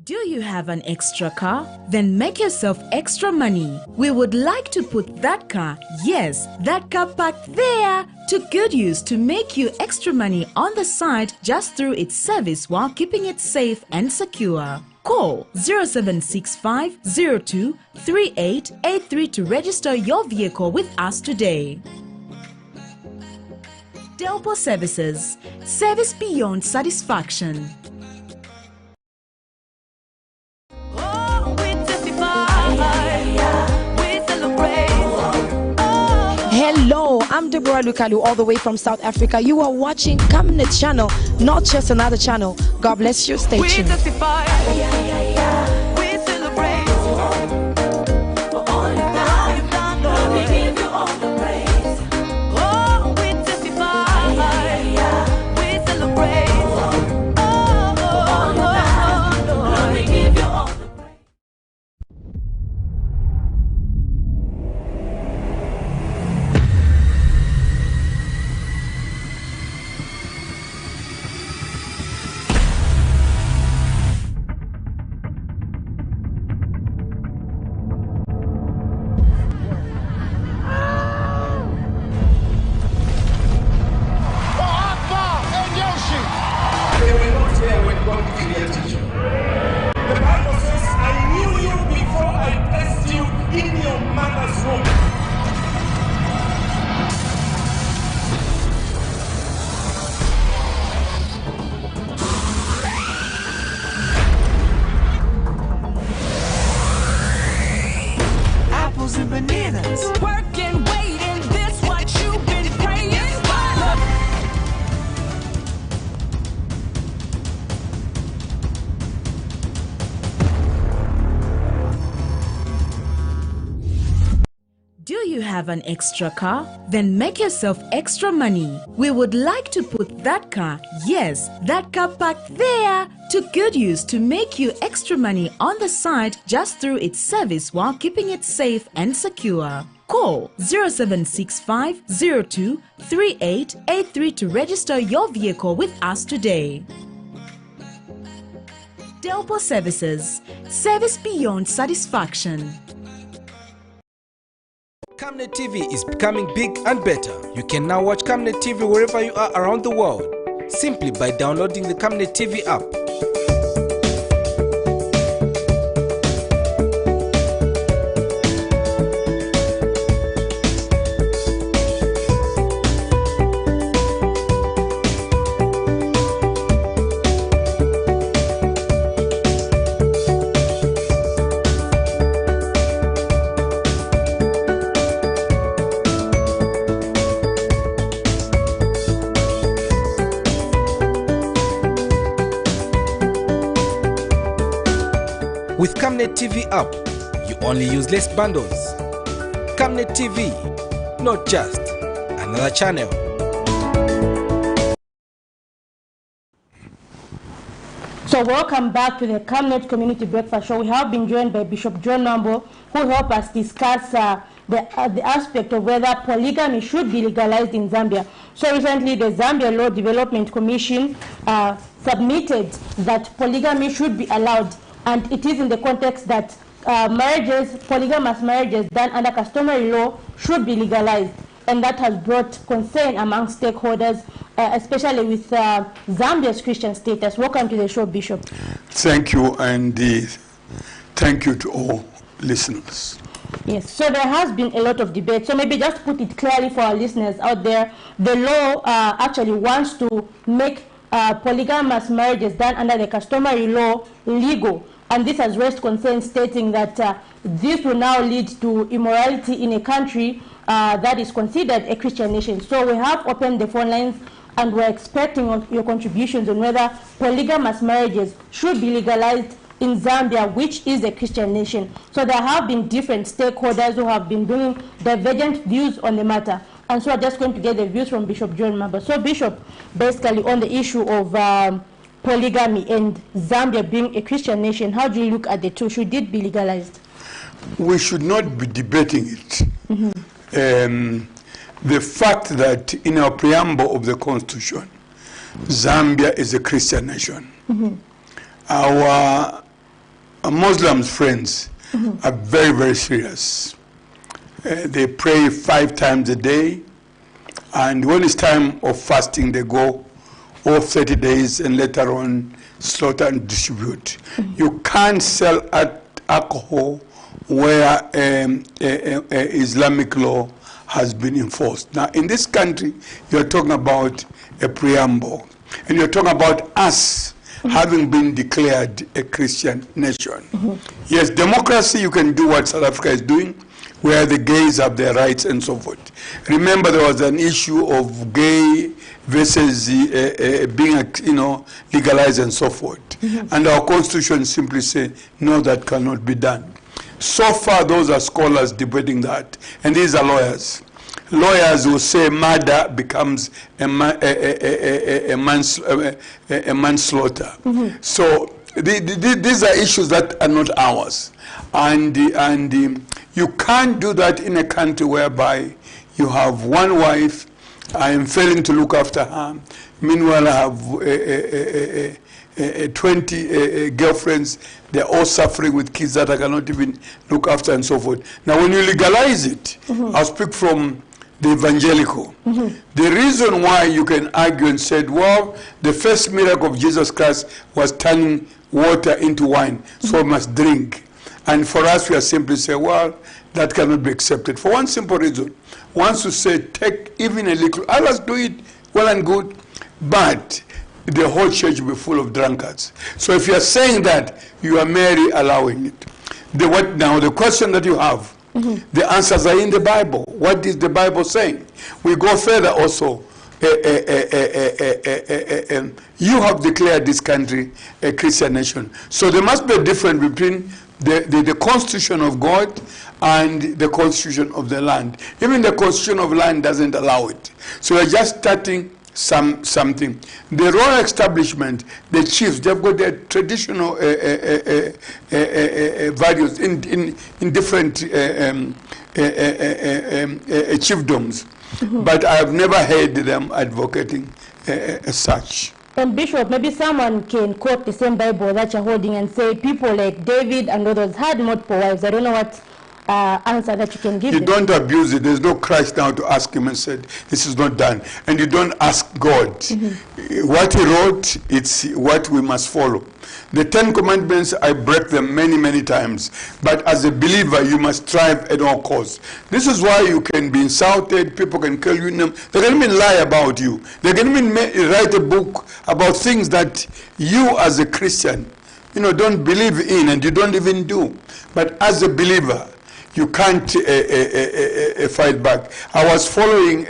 Do you have an extra car? Then make yourself extra money. We would like to put that car, yes, that car parked there, to good use to make you extra money on the side just through its service while keeping it safe and secure. Call 0765 02 3883 to register your vehicle with us today. Delpo Services. Service beyond satisfaction. Hello, I'm Deborah Lukalu, all the way from South Africa. You are watching Camnet channel, not just another channel. God bless you. Stay tuned. have an extra car? Then make yourself extra money. We would like to put that car, yes, that car parked there, to good use to make you extra money on the side just through its service while keeping it safe and secure. Call 0765 02 3883 to register your vehicle with us today. Delpo Services. Service beyond satisfaction. Camnet TV is becoming big and better. You can now watch Camnet TV wherever you are around the world, simply by downloading the Camnet TV app. With Camnet TV app, you only use less bundles. Camnet TV, not just another channel. So welcome back to the Camnet Community Breakfast Show. We have been joined by Bishop John Mambo, who helped us discuss the aspect of whether polygamy should be legalized in Zambia. So recently, the Zambia Law Development Commission submitted that polygamy should be allowed, and it is in the context that polygamous marriages done under customary law should be legalized. And that has brought concern among stakeholders, especially with Zambia's Christian status. Welcome to the show, Bishop. Thank you, and thank you to all listeners. Yes, so there has been a lot of debate. So maybe just put it clearly for our listeners out there, the law actually wants to make polygamous marriages done under the customary law legal. And this has raised concern, stating that this will now lead to immorality in a country that is considered a Christian nation. So we have opened the phone lines, and we're expecting your contributions on whether polygamous marriages should be legalized in Zambia, which is a Christian nation. So there have been different stakeholders who have been bringing divergent views on the matter. And so I'm just going to get the views from Bishop John Mambo. So Bishop, basically on the issue of polygamy and Zambia being a Christian nation, how do you look at the two? Should it be legalized? We should not be debating it. Mm-hmm. The fact that in our preamble of the Constitution, Zambia is a Christian nation. Mm-hmm. Our Muslim friends are very, very serious. They pray 5 times a day, and when it's time of fasting, they go all 30 days and later on slaughter and distribute. You can't sell alcohol where Islamic law has been enforced. Now, in this country, you're talking about a preamble, and you're talking about us having been declared a Christian nation. Yes, democracy, you can do what South Africa is doing, where the gays have their rights and so forth. Remember, there was an issue of gay versus being, legalized and so forth. And our Constitution simply say, no, that cannot be done. So far, those are scholars debating that, and these are lawyers. Lawyers will say murder becomes a manslaughter. So these are issues that are not ours, and you can't do that in a country whereby you have one wife. I am failing to look after her. Meanwhile, I have 20 girlfriends. They're all suffering with kids that I cannot even look after and so forth. Now, when you legalize it, I'll speak from the evangelical. The reason why you can argue and said, well, the first miracle of Jesus Christ was turning water into wine, so we must drink. And for us, we are simply say, well, that cannot be accepted. For one simple reason. Once you say, take even a little, others do it well and good, but the whole church will be full of drunkards. So if you are saying that, you are merely allowing it. Now, the question that you have, the answers are in the Bible. What is the Bible saying? We go further also you have declared this country a Christian nation. So there must be a difference between the constitution of God and the constitution of the land. Even the constitution of land doesn't allow it. So we're just starting something. The royal establishment, the chiefs, they've got their traditional values in different chiefdoms. But I have never heard them advocating as such. And Bishop, maybe someone can quote the same Bible that you're holding and say people like David and others had multiple wives. I don't know what answer that you can give. You don't abuse it. There's no Christ now to ask him and said, this is not done. And you don't ask God. What he wrote, it's what we must follow. The 10 Commandments, I break them many, many times. But as a believer, you must strive at all costs. This is why you can be insulted. People can kill you. They can even lie about you. They can even write a book about things that you as a Christian, don't believe in and you don't even do. But as a believer, you can't fight back. I was following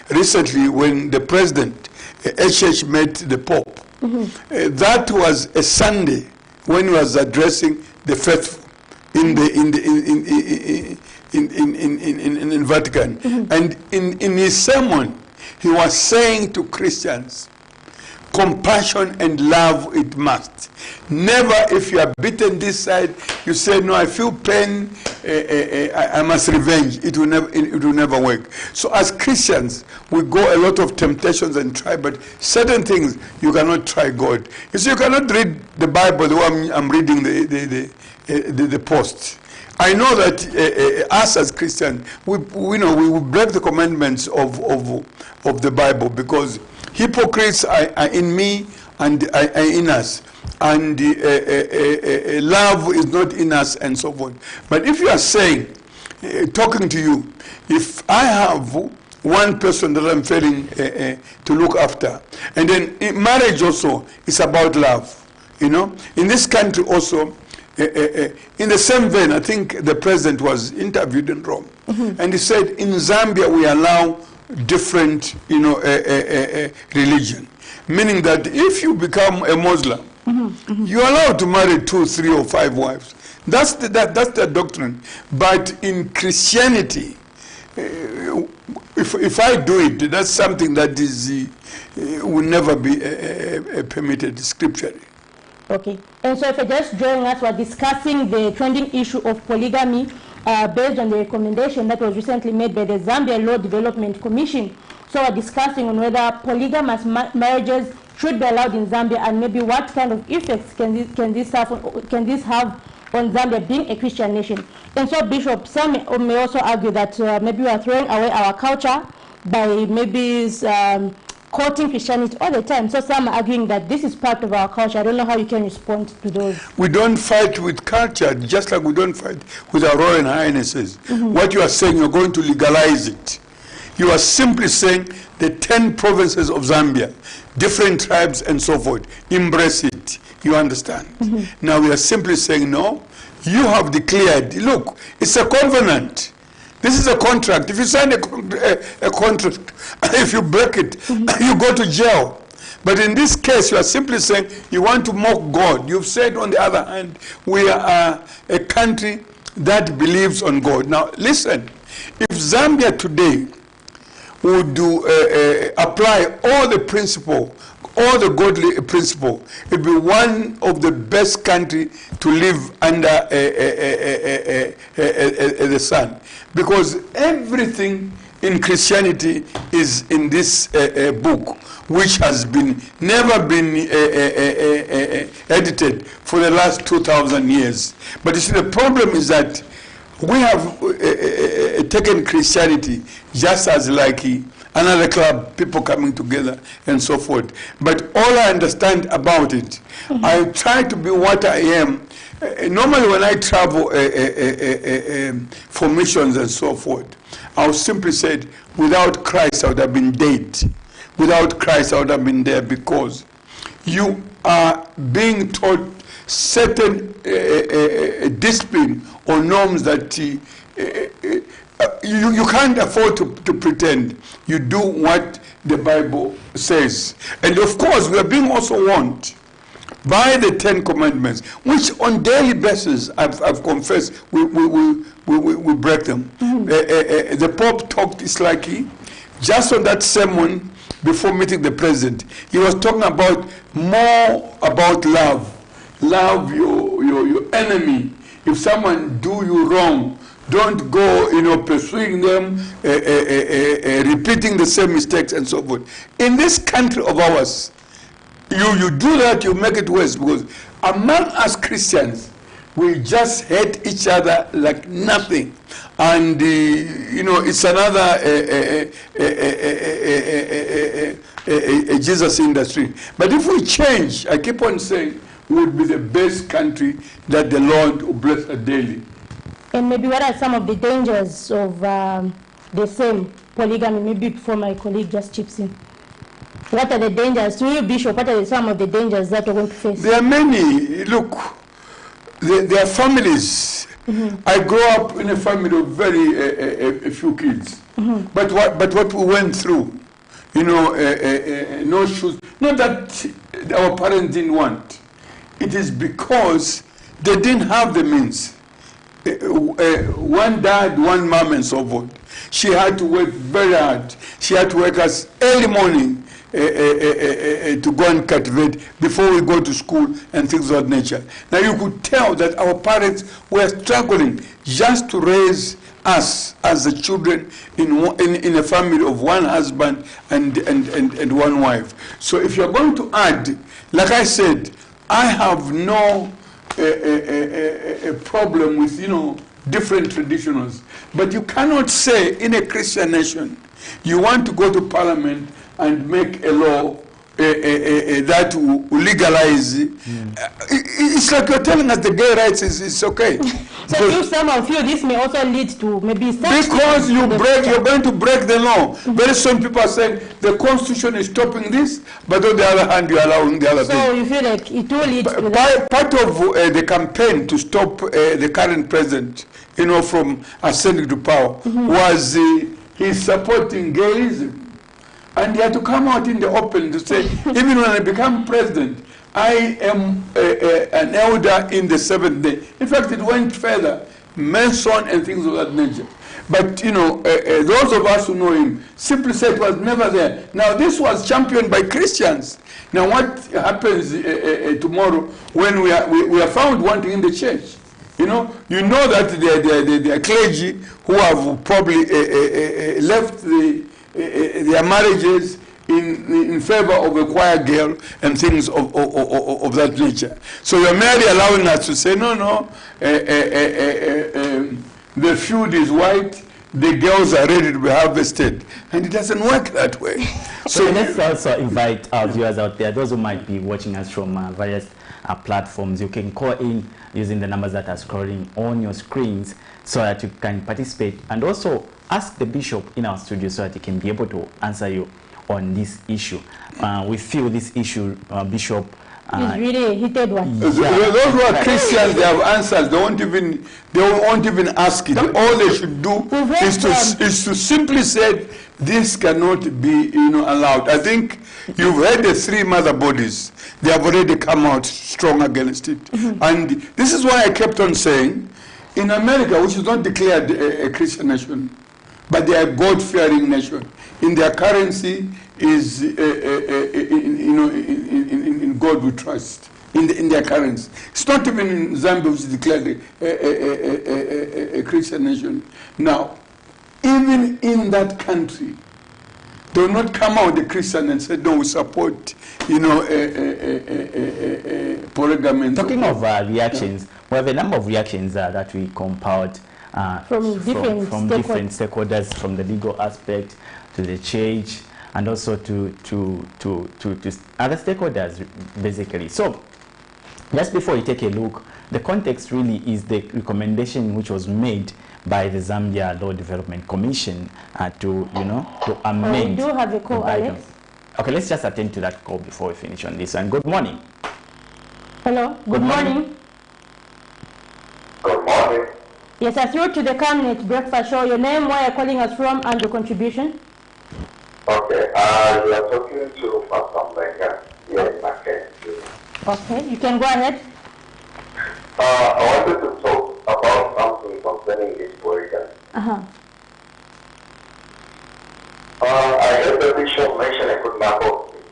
recently when the president, HH, met the Pope. That was a Sunday when he was addressing the faithful in Vatican. And in his sermon, he was saying to Christians, compassion and love it must. Never, if you are beaten this side, you say, no, I feel pain, I must revenge. It will never work. So as Christians, we go a lot of temptations and try, but certain things you cannot try God. You see, you cannot read the Bible the way I'm reading the post. I know that us as Christians, we break the commandments of the Bible because hypocrites are in me and are in us, and love is not in us, and so forth. But if you are saying, talking to you, if I have one person that I'm failing to look after, and then in marriage also is about love, in this country also, in the same vein, I think the president was interviewed in Rome, and he said, in Zambia we allow different, religion, meaning that if you become a Muslim, you're allowed to marry 2, 3, or 5 wives. That's the doctrine. But in Christianity, if I do it, that's something that will never be permitted scripturally. Okay. And so if you're just joining us, we're discussing the trending issue of polygamy based on the recommendation that was recently made by the Zambia Law Development Commission. So we're discussing on whether polygamous marriages should be allowed in Zambia, and maybe what kind of effects can this have on Zambia being a Christian nation. And so, Bishop, some may also argue that maybe we are throwing away our culture by maybe quoting Christianity all the time. So some are arguing that this is part of our culture. I don't know how you can respond to those. We don't fight with culture, just like we don't fight with our royal highnesses. What you are saying, you're going to legalize it. You are simply saying the 10 provinces of Zambia, different tribes and so forth, embrace it. You understand? Now we are simply saying, no, you have declared, look, it's a covenant. This is a contract. If you sign a contract, if you break it, you go to jail. But in this case, you are simply saying you want to mock God. You've said, on the other hand, we are a country that believes on God. Now, listen, if Zambia today would apply all the principle, all the godly principle, it would be one of the best country to live under the sun. Because everything in Christianity is in this book, which has never been edited for the last 2,000 years. But you see, the problem is that we have taken Christianity just as like another club, people coming together and so forth. But all I understand about it, I try to be what I am. Normally when I travel for missions and so forth, I would simply say, without Christ I would have been dead. Without Christ I would have been there, because you are being taught certain discipline or norms that you can't afford to pretend. You do what the Bible says. And of course, we are being also warned by the 10 Commandments, which on daily basis, I've confessed, we break them. The Pope talked, it's like just on that sermon before meeting the president, he was talking about more about love. Love your enemy. If someone do you wrong, don't go, pursuing them, repeating the same mistakes and so forth. In this country of ours, you do that, you make it worse, because among us Christians, we just hate each other like nothing. And, it's another Jesus industry. But if we change, I keep on saying, we would be the best country that the Lord will bless us daily. And maybe what are some of the dangers of the same polygamy? Maybe before my colleague just chips in. What are the dangers? To you, Bishop, what are some of the dangers that we're going to face? There are many. Look, there are families. I grew up in a family of very few kids. But what we went through, no shoes. Not that our parents didn't want. It is because they didn't have the means. One dad, one mom, and so forth. She had to work very hard. She had to work us early morning to go and cultivate before we go to school and things of that nature. Now you could tell that our parents were struggling just to raise us as the children in a family of one husband and one wife. So if you're going to add, like I said, I have no a problem with different traditions, but you cannot say in a Christian nation you want to go to parliament and make a law that will legalize. It's like you're telling us the gay rights is okay. So if someone feel this may also lead to maybe because you're going to break the law. Very soon people are saying the constitution is stopping this, but on the other hand you're allowing the other thing. So you feel like it will lead to that? Part of the campaign to stop the current president, from ascending to power, was he's supporting gayism. And he had to come out in the open to say, even when I become president, I am an elder in the seventh day. In fact, it went further, Mason and things of that nature. But, those of us who know him simply said it was never there. Now, this was championed by Christians. Now, what happens tomorrow when we are found wanting in the church? You know that the clergy who have probably left their marriages in favor of a choir girl and things of that nature. So you're merely allowing us to say, no, the field is white, the girls are ready to be harvested. And it doesn't work that way. So let's also invite our viewers out there, those who might be watching us from various platforms. You can call in using the numbers that are scrolling on your screens so that you can participate, and also ask the bishop in our studio so that he can be able to answer you on this issue. We feel this issue, Bishop, it's really a heated one. Those who are Christians, they have answers. They won't even ask it. All they should do is to simply say this cannot be allowed. I think you've heard the three mother bodies. They have already come out strong against it. And this is why I kept on saying, in America, which is not declared a Christian nation, but they are God-fearing nation, in their currency is in God we trust, in their currency. It's not even in Zambia, which is declared a Christian nation. Now, even in that country, they will not come out the Christian and say, no, we support, polygamy. Talking of reactions, we have a number of reactions that we compiled from different stakeholders, from the legal aspect to the church, and also to other stakeholders, basically. So, just before you take a look, the context really is the recommendation which was made by the Zambia Law Development Commission to amend. We do have a call, Alex. Okay, let's just attend to that call before we finish on this. And good morning. Hello. Good morning. Good morning. Yes, I through to the Camnet Breakfast Show. Your name, where you're calling us from, and your contribution. Okay, we are talking to Pastor Mega here in Mackenzie. Okay, you can go ahead. I wanted to talk about something concerning this polygamy. I heard the bishop mention a good number of things.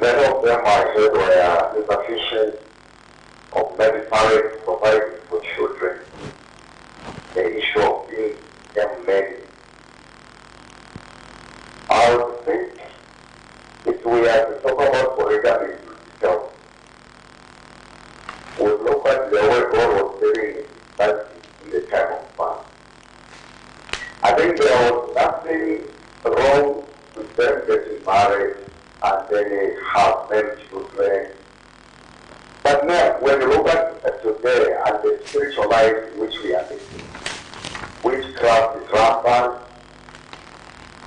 Many of them I heard were insufficient of many parents providing for children. The issue of being married. I would think if we are to talk about polygamy itself, we look at the way God was living in the time of man. I think there was nothing wrong with them getting married and then they have many children. But now, when you look at today and the spiritual life in which we are living, witchcraft is rampant,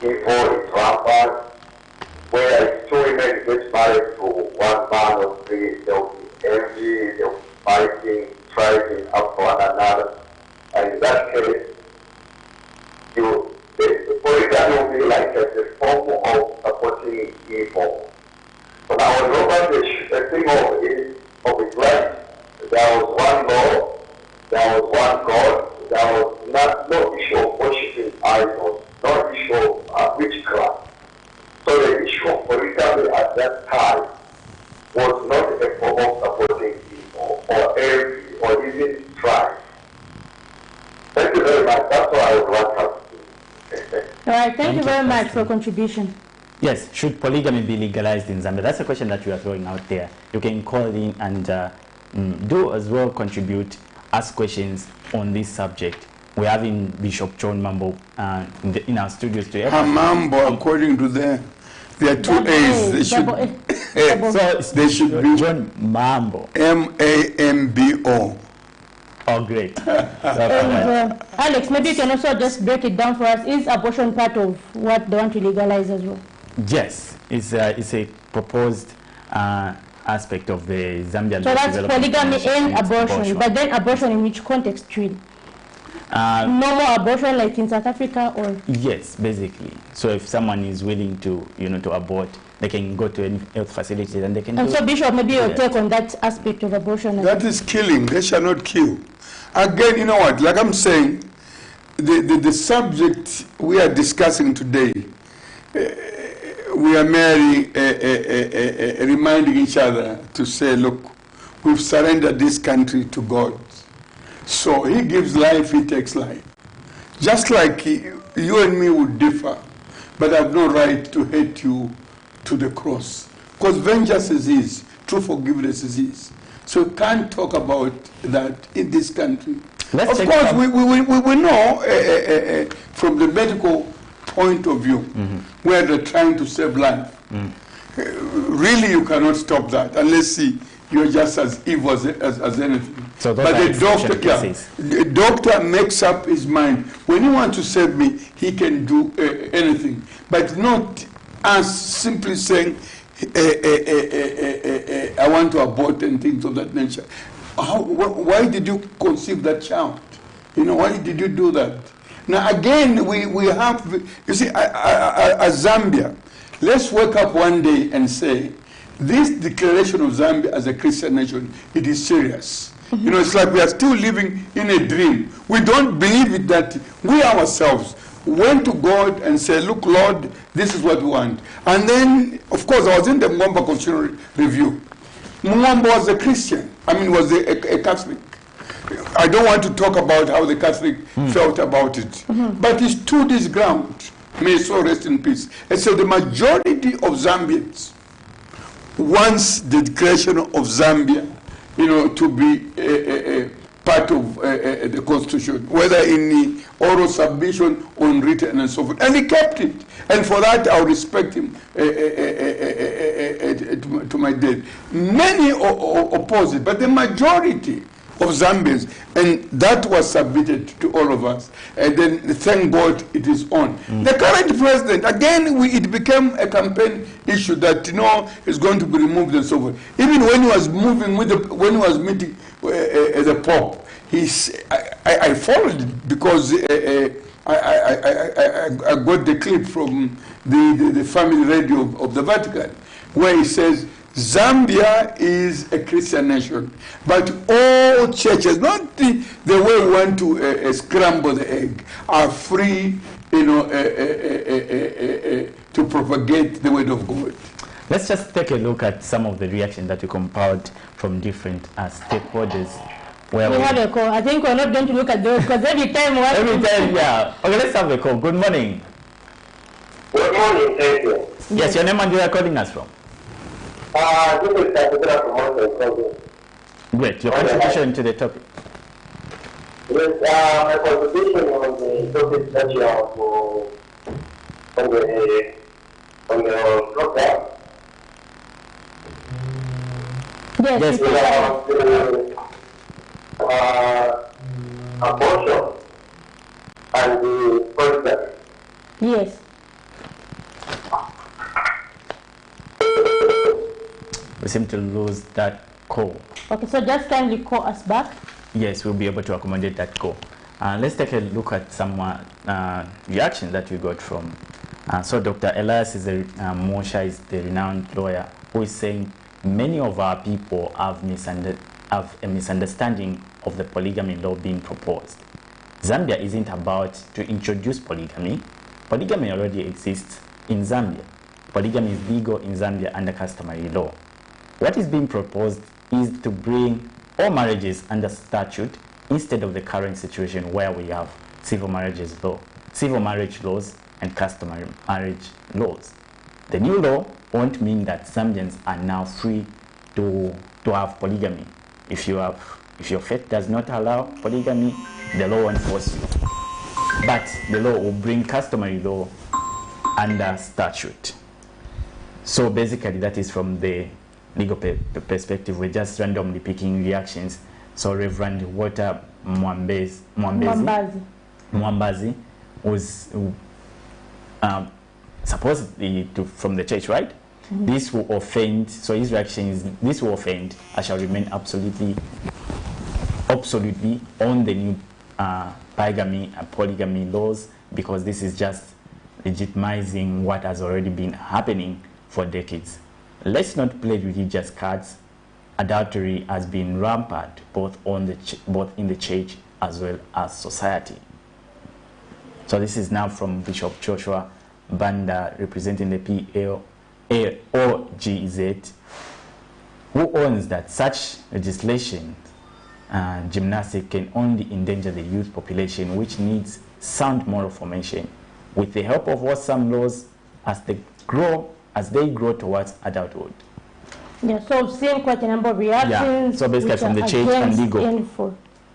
evil is rampant, where two women get married to one man or three, there will be envy, there will be fighting, striving after one another. And in that case, the polygamy will be like a form of supporting evil. So now when we look at the thing of his life, there was one law, there was one God, there was no issue of worshiping idols, no issue of witchcraft. So the issue of polygamy at that time was not a form of supporting evil or envy or even strife. Thank you very much. That's what I would want us to do. All right, thank you very much for your contribution. Yes, should polygamy be legalized in Zambia? That's a question that we are throwing out there. You can call in and do as well contribute, ask questions on this subject. We're having Bishop John Mambo in our studios today. Mambo, according to there are two A's. They should be John Mambo. M-A-M-B-O. Oh, great. And, Alex, maybe you can also just break it down for us. Is abortion part of what they want to legalize as well? Yes, it's a proposed aspect of the Zambian. So that's polygamy and abortion. But then abortion in which context, really? Normal abortion like in South Africa, or? Yes, basically. So if someone is willing to, to abort, they can go to any health facility and they can. And so, Bishop, maybe your take on that aspect of abortion. That is killing. They shall not kill. Again, you know what? Like I'm saying, the subject we are discussing today, we are merely reminding each other to say, look, we've surrendered this country to God. So he gives life, he takes life. Just like you and me would differ, but I have no right to hate you to the cross. Because vengeance is his, true forgiveness is his. So we can't talk about that in this country. Of course, we know from the medical point of view, where they're trying to save life. Really, you cannot stop that unless you're just as evil as anything. So but the doctor makes up his mind. When he wants to save me, he can do anything. But not as simply saying, I want to abort and things of that nature. Why did you conceive that child? Why did you do that? Now again, we have, you see, as Zambia, let's wake up one day and say, this declaration of Zambia as a Christian nation, it is serious. It's like we are still living in a dream. We don't believe it that we ourselves went to God and said, look, Lord, this is what we want. And then, of course, I was in the Mwamba Constitutional Review. Mwamba was a Christian. Was a Catholic. I don't want to talk about how the Catholic felt about it. But he stood his ground. May his soul rest in peace. And so the majority of Zambians wants the declaration of Zambia, to be part of the Constitution, whether in the oral submission or in written and so forth. And he kept it. And for that, I respect him to my death. Many oppose it, but the majority of Zambians, and that was submitted to all of us. And then, thank God, it is on. The current president, again, it became a campaign issue that is going to be removed and so forth. Even when he was moving with when he was meeting the Pope, I followed it because I got the clip from the family radio of the Vatican, where he says Zambia is a Christian nation, but all churches, not the way we want to scramble the egg, are free, to propagate the word of God. Let's just take a look at some of the reactions that we compiled from different stakeholders. We had a call. I think we're not going to look at those because every time yeah. Okay, let's have a call. Good morning. Good morning, thank you. Yes, your name and where you are calling us from? This is Sakura from Mountain. Great. Your contribution to the topic. Yes, my contribution on the topic that you have on the program. Yes. Abortion and the polygamy. Yes. We seem to lose that call. Okay, so just kindly call us back. Yes, we'll be able to accommodate that call. Let's take a look at some reaction that we got from. So Dr. Elias Mosha is the renowned lawyer who is saying many of our people have a misunderstanding of the polygamy law being proposed. Zambia isn't about to introduce polygamy. Polygamy already exists in Zambia. Polygamy is legal in Zambia under customary law. What is being proposed is to bring all marriages under statute instead of the current situation where we have civil marriage laws and customary marriage laws. The new law won't mean that Zambians are now free to have polygamy. If your faith does not allow polygamy, the law won't force you. But the law will bring customary law under statute. So basically that is from the legal perspective. We're just randomly picking reactions. So Reverend Walter Mwambazi was supposedly from the church, right? This will offend, so his reaction is, this will offend, I shall remain absolutely on the new bigamy and polygamy laws, because this is just legitimizing what has already been happening for decades. Let's not play religious cards. Adultery has been rampant both in the church as well as society. So this is now from Bishop Joshua Banda, representing the POLYGAMY, who owns that such legislation gymnastics can only endanger the youth population, which needs sound moral formation with the help of awesome laws as they grow towards adulthood. Yeah, so I've seen quite a number of reactions. Yeah, so basically from the church and legal.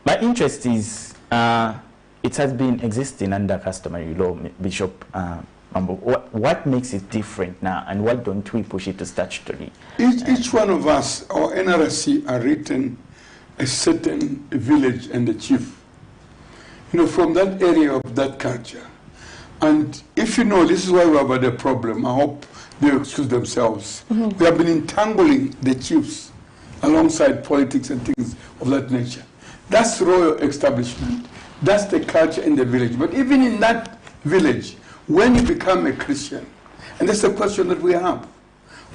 My interest is it has been existing under customary law, Bishop Mambo. What makes it different now, and why don't we push it to statutory? Each one of us, or NRC, are written a certain village and the chief, from that area of that culture. And if this is why we have had a problem, I hope they excuse themselves. We have been entangling the chiefs alongside politics and things of that nature. That's royal establishment. That's the culture in the village. But even in that village, when you become a Christian, and that's the question that we have,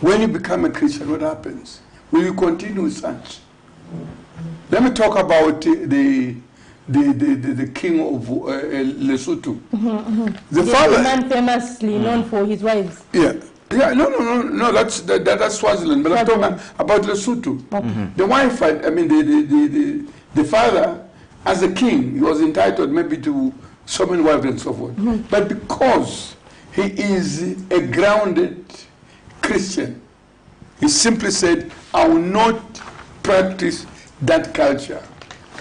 when you become a Christian, what happens? Will you continue with such? Let me talk about the king of Lesotho. The father, man famously known for his wives. No, that's Swaziland, but I'm talking about Lesotho. The wife, the father, as a king, he was entitled maybe to so many wives and so forth. But because he is a grounded Christian, he simply said, I will not practice that culture.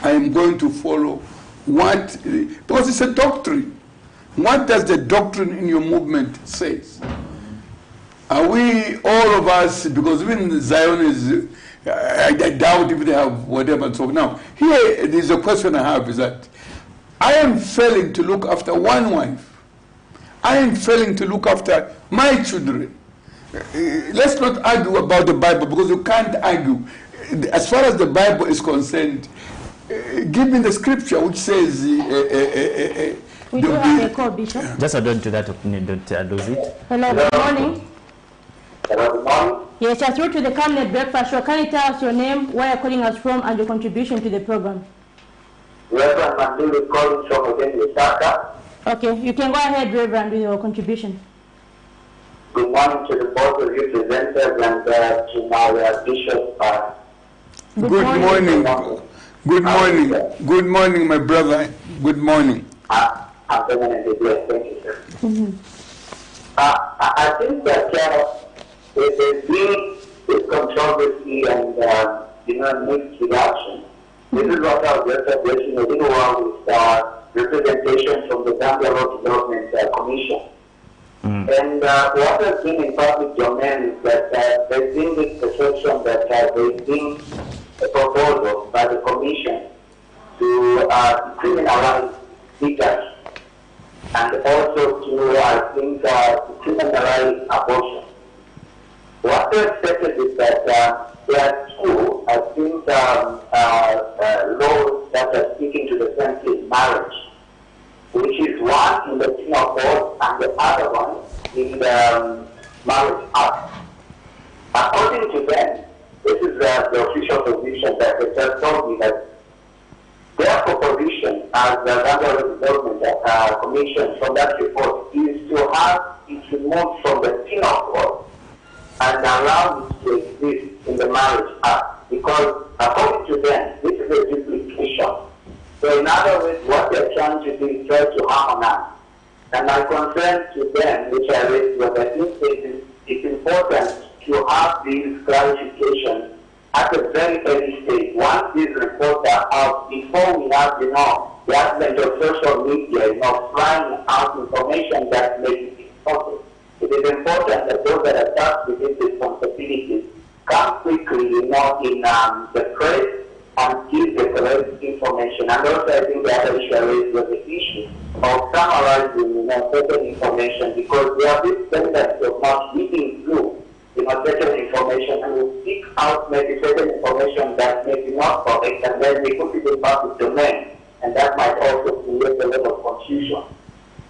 I am going to follow because it's a doctrine. What does the doctrine in your movement say? Are we, all of us, because even Zion I doubt if they have whatever. So now, here is a question I have is that I am failing to look after one wife. I am failing to look after my children. Let's not argue about the Bible because you can't argue. As far as the Bible is concerned, give me the scripture which says... we do have a call, Bishop. Just add to that opinion, Dr. Adozit. Hello, good morning. Hello, good morning. Yes, you're through to the Camnet Breakfast Show. Can you tell us your name, where you're calling us from, and your contribution to the program? Reverend Manduli calling from again Lusaka. Okay, you can go ahead, Reverend, with your contribution. Good morning to the both of you presenters and to my bishop. Good morning. Good morning. Good morning, my brother. Good morning. I'm permanently blessed. Thank you, sir. I think that there's been this controversy and mixed reaction. This is what I was just addressing a little while with representation from the Zambia Road Development Commission. And what has been in public domain is that there's been this perception that there's been a proposal by the Commission to criminalize speakers and also to, I think, criminalize abortion. What they've stated is that there are two, I think, laws that are speaking to the same thing, marriage, which is one in the Penal Code and the other one in the Marriage Act. According to them, this is the official position that they just told me that their proposition as the Zambia Development Commission from that report is to have it removed from the Penal Code and allow it to exist in the Marriage Act, because according to them, this is a duplication. So in other words, what they're trying to do is try to harmonize. And my concern to them, which I raised, was I think it's important to have these clarifications at a very early stage. Once these reports are out, before we have, the advent of social media, flying out information that may be distorted. It is important that those that are tasked with these responsibilities come quickly, in the press and give the correct information. And also, I think the other issue I raised was the issue of summarizing, certain information, because there are this tendency of not reading through, certain information and will pick out maybe certain information that may be not correct, and then they put it in public domain, and that might also create a lot of confusion.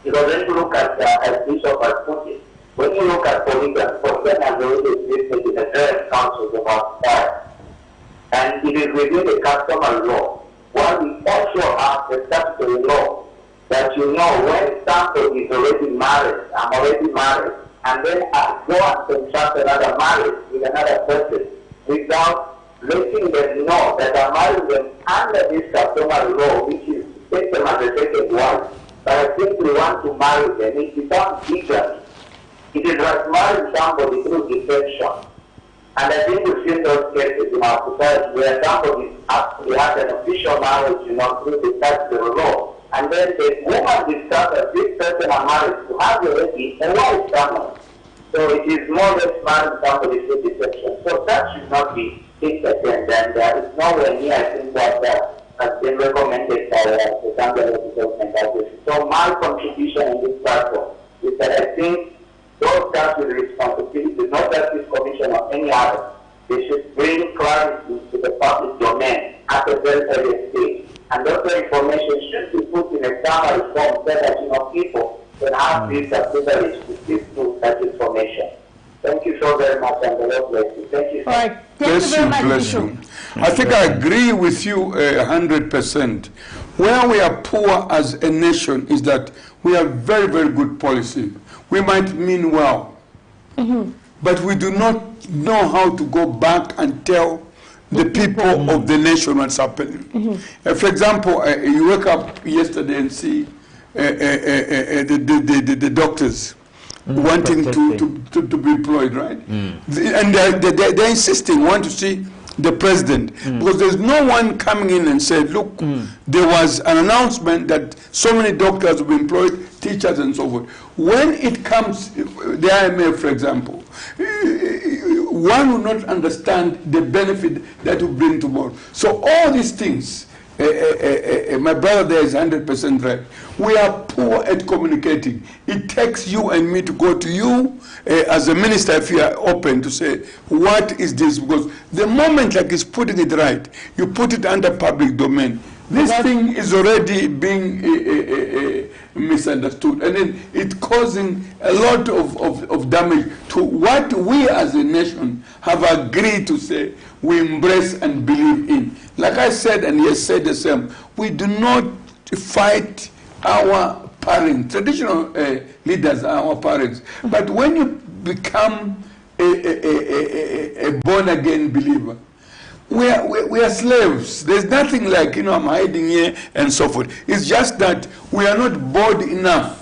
Because when you look at, as Bishop has put it, when you look at polygamy, polygamy has already existed in the various councils about that, and it is within the customary law. While we also have the statutory law that when somebody is already married, I'm already married, and then I go and contract another marriage with another person without letting them know that I'm married them under this customary law, which is to take them as a second wife, but I simply want to marry them. It becomes legal. It is like marrying somebody through deception. And I think we've seen those cases in our society where somebody actually has an official marriage, through the statutory law. And then the woman discovers this person I'm married to has already a wife somewhere. So it is more or less marrying somebody through deception. So that should not be entertained. And it's nowhere near, I think, what has been recommended by the Zambia Development Agency. So my contribution in this platform is that I think those tasked with responsibility, not just this commission or any other, they should bring clarity to the public domain at a very early stage. And also information should be put in a summary form so that people can have this privilege to speak to that information. Thank you so very much, and the Lord bless you. Thank you. All right. Thank you very much, Bishop. I think I agree with you 100%. Where we are poor as a nation is that we have very, very good policy. We might mean well, but we do not know how to go back and tell the people of the nation what's happening. For example, you wake up yesterday and see the doctors wanting to be employed, right? And they're insisting, want to see the president, because there's no one coming in and said, look, there was an announcement that so many doctors will be employed, teachers and so forth. When it comes, the IMF, for example, one will not understand the benefit that will bring tomorrow. So all these things, my brother there is 100% right. We are poor at communicating. It takes you and me to go to you as a minister, if you are open to say, what is this? Because the moment like he's putting it right, you put it under public domain. This thing is already being misunderstood, and then it's causing a lot of damage to what we as a nation have agreed to say we embrace and believe in. Like I said, and he has said the same, we do not fight our parents. Traditional leaders are our parents. But when you become a born-again believer, we are slaves. There's nothing like, I'm hiding here and so forth. It's just that we are not bold enough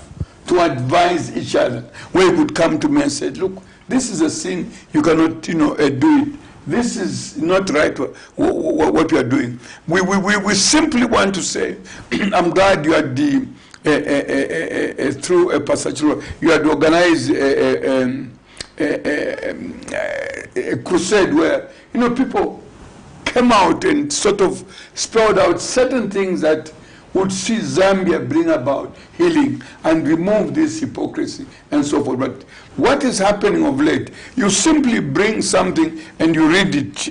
to advise each other. Where you could come to me and say, look, this is a sin, you cannot, do it. This is not right what you are doing. We simply want to say, I'm glad you had through a passage, you had organized a crusade where, people came out and sort of spelled out certain things that would see Zambia bring about healing and remove this hypocrisy and so forth. But what is happening of late, you simply bring something and you read it,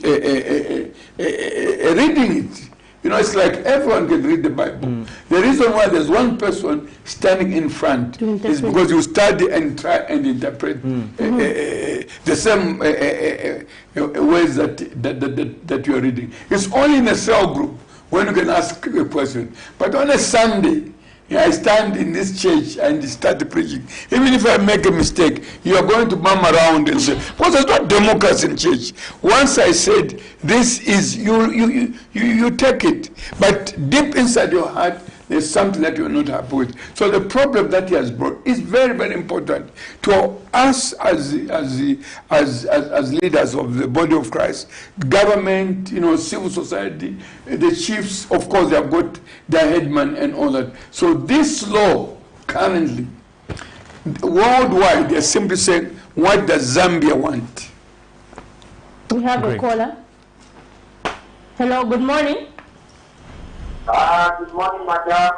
reading it. It's like everyone can read the Bible. The reason why there's one person standing in front is because you study and try and interpret the same ways that you are reading. It's only in a cell group when you can ask a question. But on a Sunday, I stand in this church and start preaching. Even if I make a mistake, you are going to mum around and say, because there's not democracy in church. Once I said, this is, you take it. But deep inside your heart, there's something that you're not happy with. So the problem that he has brought is very, very important to us as leaders of the body of Christ, government, civil society, the chiefs, of course, they have got their headman and all that. So this law currently, worldwide, they're simply saying, what does Zambia want? We have a caller. Hello, good morning. Good morning, madam.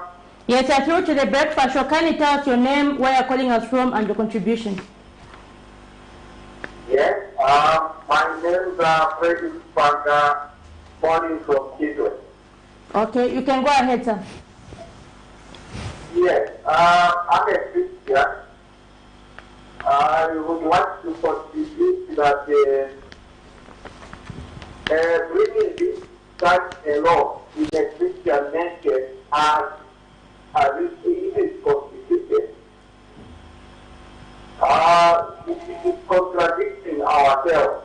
Yes, I through to the breakfast show. Can you tell us your name, where you're calling us from, and your contribution? Yes, my name is Freddy Spanga, calling from Kitwe. Okay, you can go ahead, sir. Yes, I'm a Christian. I would like to contribute that bringing this such a law in a Christian nation as it is constituted, it is contradicting ourselves.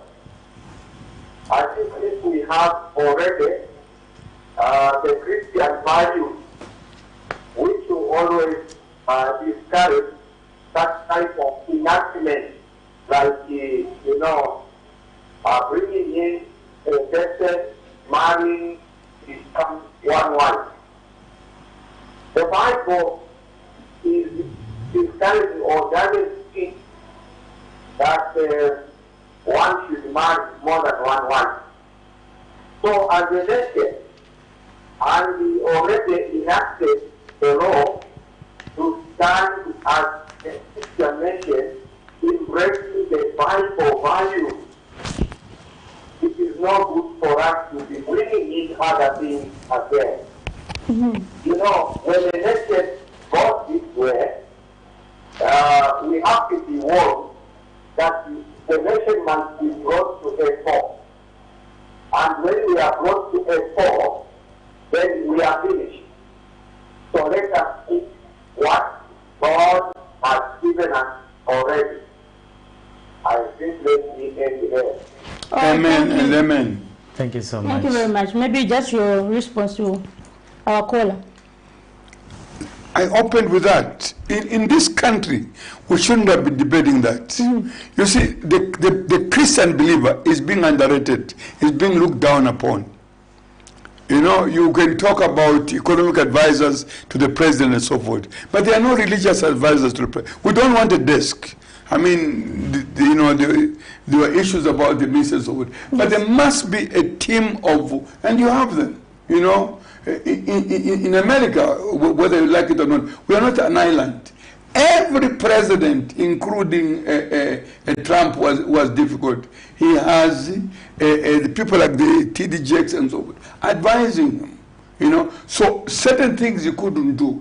I think if we have already the Christian values, which will always discourage that type of enactment, like, bringing in a person marrying one wife. The Bible is discouraging or doesn't teach that one should marry more than one wife. So as a nation, and we already enacted the law to stand as a Christian nation, embracing the Bible values. It is not good for us to be bringing in other things again. When a nation goes this way, we have to be warned that the nation must be brought to a fall. And when we are brought to a fall, then we are finished. So let us keep what God has given us already. I think let me end here. Amen and amen. Thank you so much. Thank you very much. Maybe just your response to our caller. I opened with that. In this country, we shouldn't have been debating that. You see, the Christian believer is being underrated, is being looked down upon. You can talk about economic advisors to the president and so forth, but there are no religious advisors to the president. We don't want a desk. I mean, there were issues about the missions of it. But there must be a team of, and you have them, you know. In America, whether you like it or not, we are not an island. Every president, including Trump, was difficult. He has the people like the T.D. Jakes and so forth advising him, you know. So certain things he couldn't do.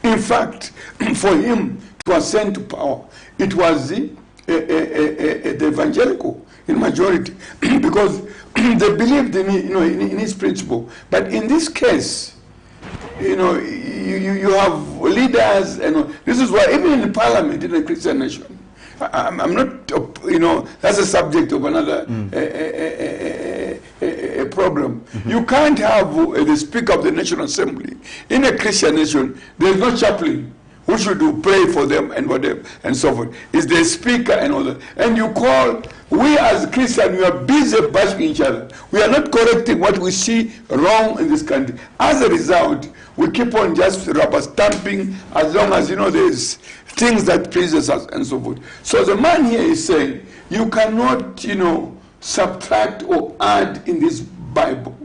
In fact, for him to ascend to power, it was the evangelical in majority because they believed in, you know, in his principle. But in this case, you know, you have leaders, and this is why even in the parliament in a Christian nation, I'm not, you know, that's a subject of another program. You can't have the Speaker of the National Assembly in a Christian nation. There is no chaplain who should pray for them and whatever and so forth. It's the Speaker and all that. And you call, we as Christians, we are busy bashing each other. We are not correcting what we see wrong in this country. As a result, we keep on just rubber stamping as long as, you know, there's things that pleases us and so forth. So the man here is saying, you cannot, you know, subtract or add in this Bible.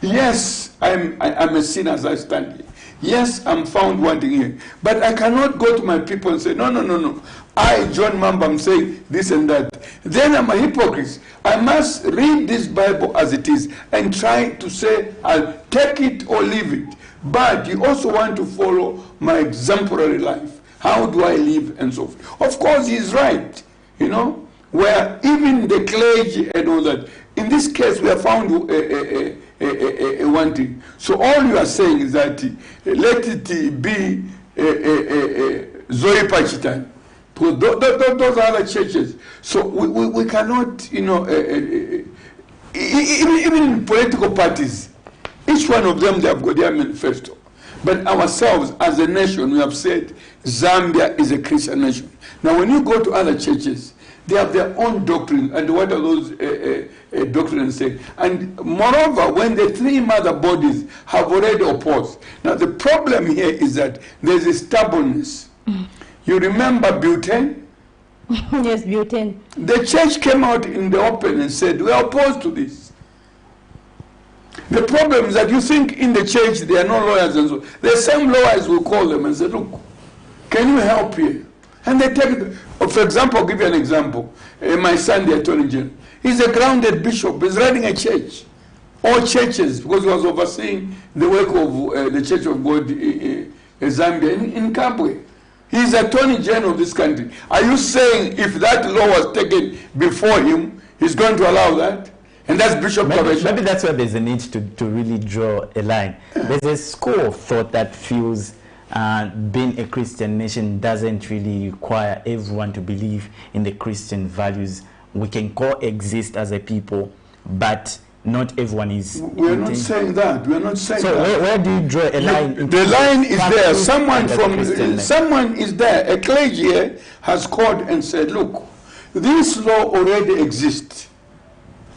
Yes, I'm a sinner as I stand here. Yes, I'm found wanting here. But I cannot go to my people and say, no, no, no, no. I, John Mamba, am saying this and that. Then I'm a hypocrite. I must read this Bible as it is and try to say, I'll take it or leave it. But you also want to follow my exemplary life. How do I live and so forth? Of course, he's right, you know, where even the clergy and all that. In this case, we have found one thing. So all you are saying is that let it be Zoe Pachitan. Those are other churches. So we cannot, you know, even in political parties, each one of them, they have got their manifesto. But ourselves, as a nation, we have said Zambia is a Christian nation. Now, when you go to other churches, they have their own doctrine, and what are those doctrines saying? And moreover, when the three mother bodies have already opposed. Now, the problem here is that there's a stubbornness. You remember butane? Yes, butane. The church came out in the open and said, we are opposed to this. The problem is that you think in the church there are no lawyers and so. The same lawyers will call them and say, look, can you help here? And they take it. For example, I'll give you an example. My son, the Attorney General, he's a grounded bishop. He's running a church. All churches, because he was overseeing the work of the Church of God in Zambia, in Kabwe. He's Attorney General of this country. Are you saying if that law was taken before him, he's going to allow that? And that's Bishop Kabeja. Maybe that's where there's a need to really draw a line. There's a school of thought that feels being a Christian nation doesn't really require everyone to believe in the Christian values. We can coexist as a people, but not everyone is. We are not saying that. We are not saying that. So where do you draw a line? The line is there. Someone is there. A clergy has called and said, look, this law already exists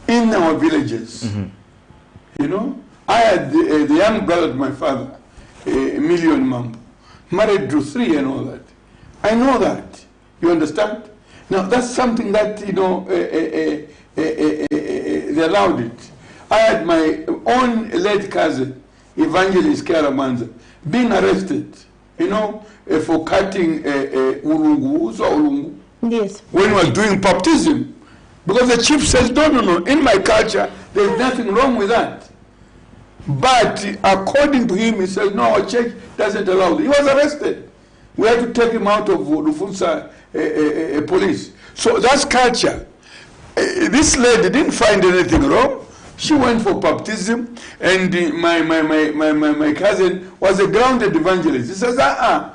in our villages. You know, I had the young brother of my father, a million mambo, married to 3 and all that. I know that. You understand? Now, that's something that, you know, they allowed it. I had my own late cousin, Evangelist Karamanza, being arrested, you know, for cutting urungu. Yes. When he was doing baptism. Because the chief says, no, no, no, in my culture, there's nothing wrong with that. But according to him, he says, no, our church doesn't allow it. He was arrested. We had to take him out of Rufunsa police. So that's culture. This lady didn't find anything wrong. She went for baptism, and my cousin was a grounded evangelist. He says, and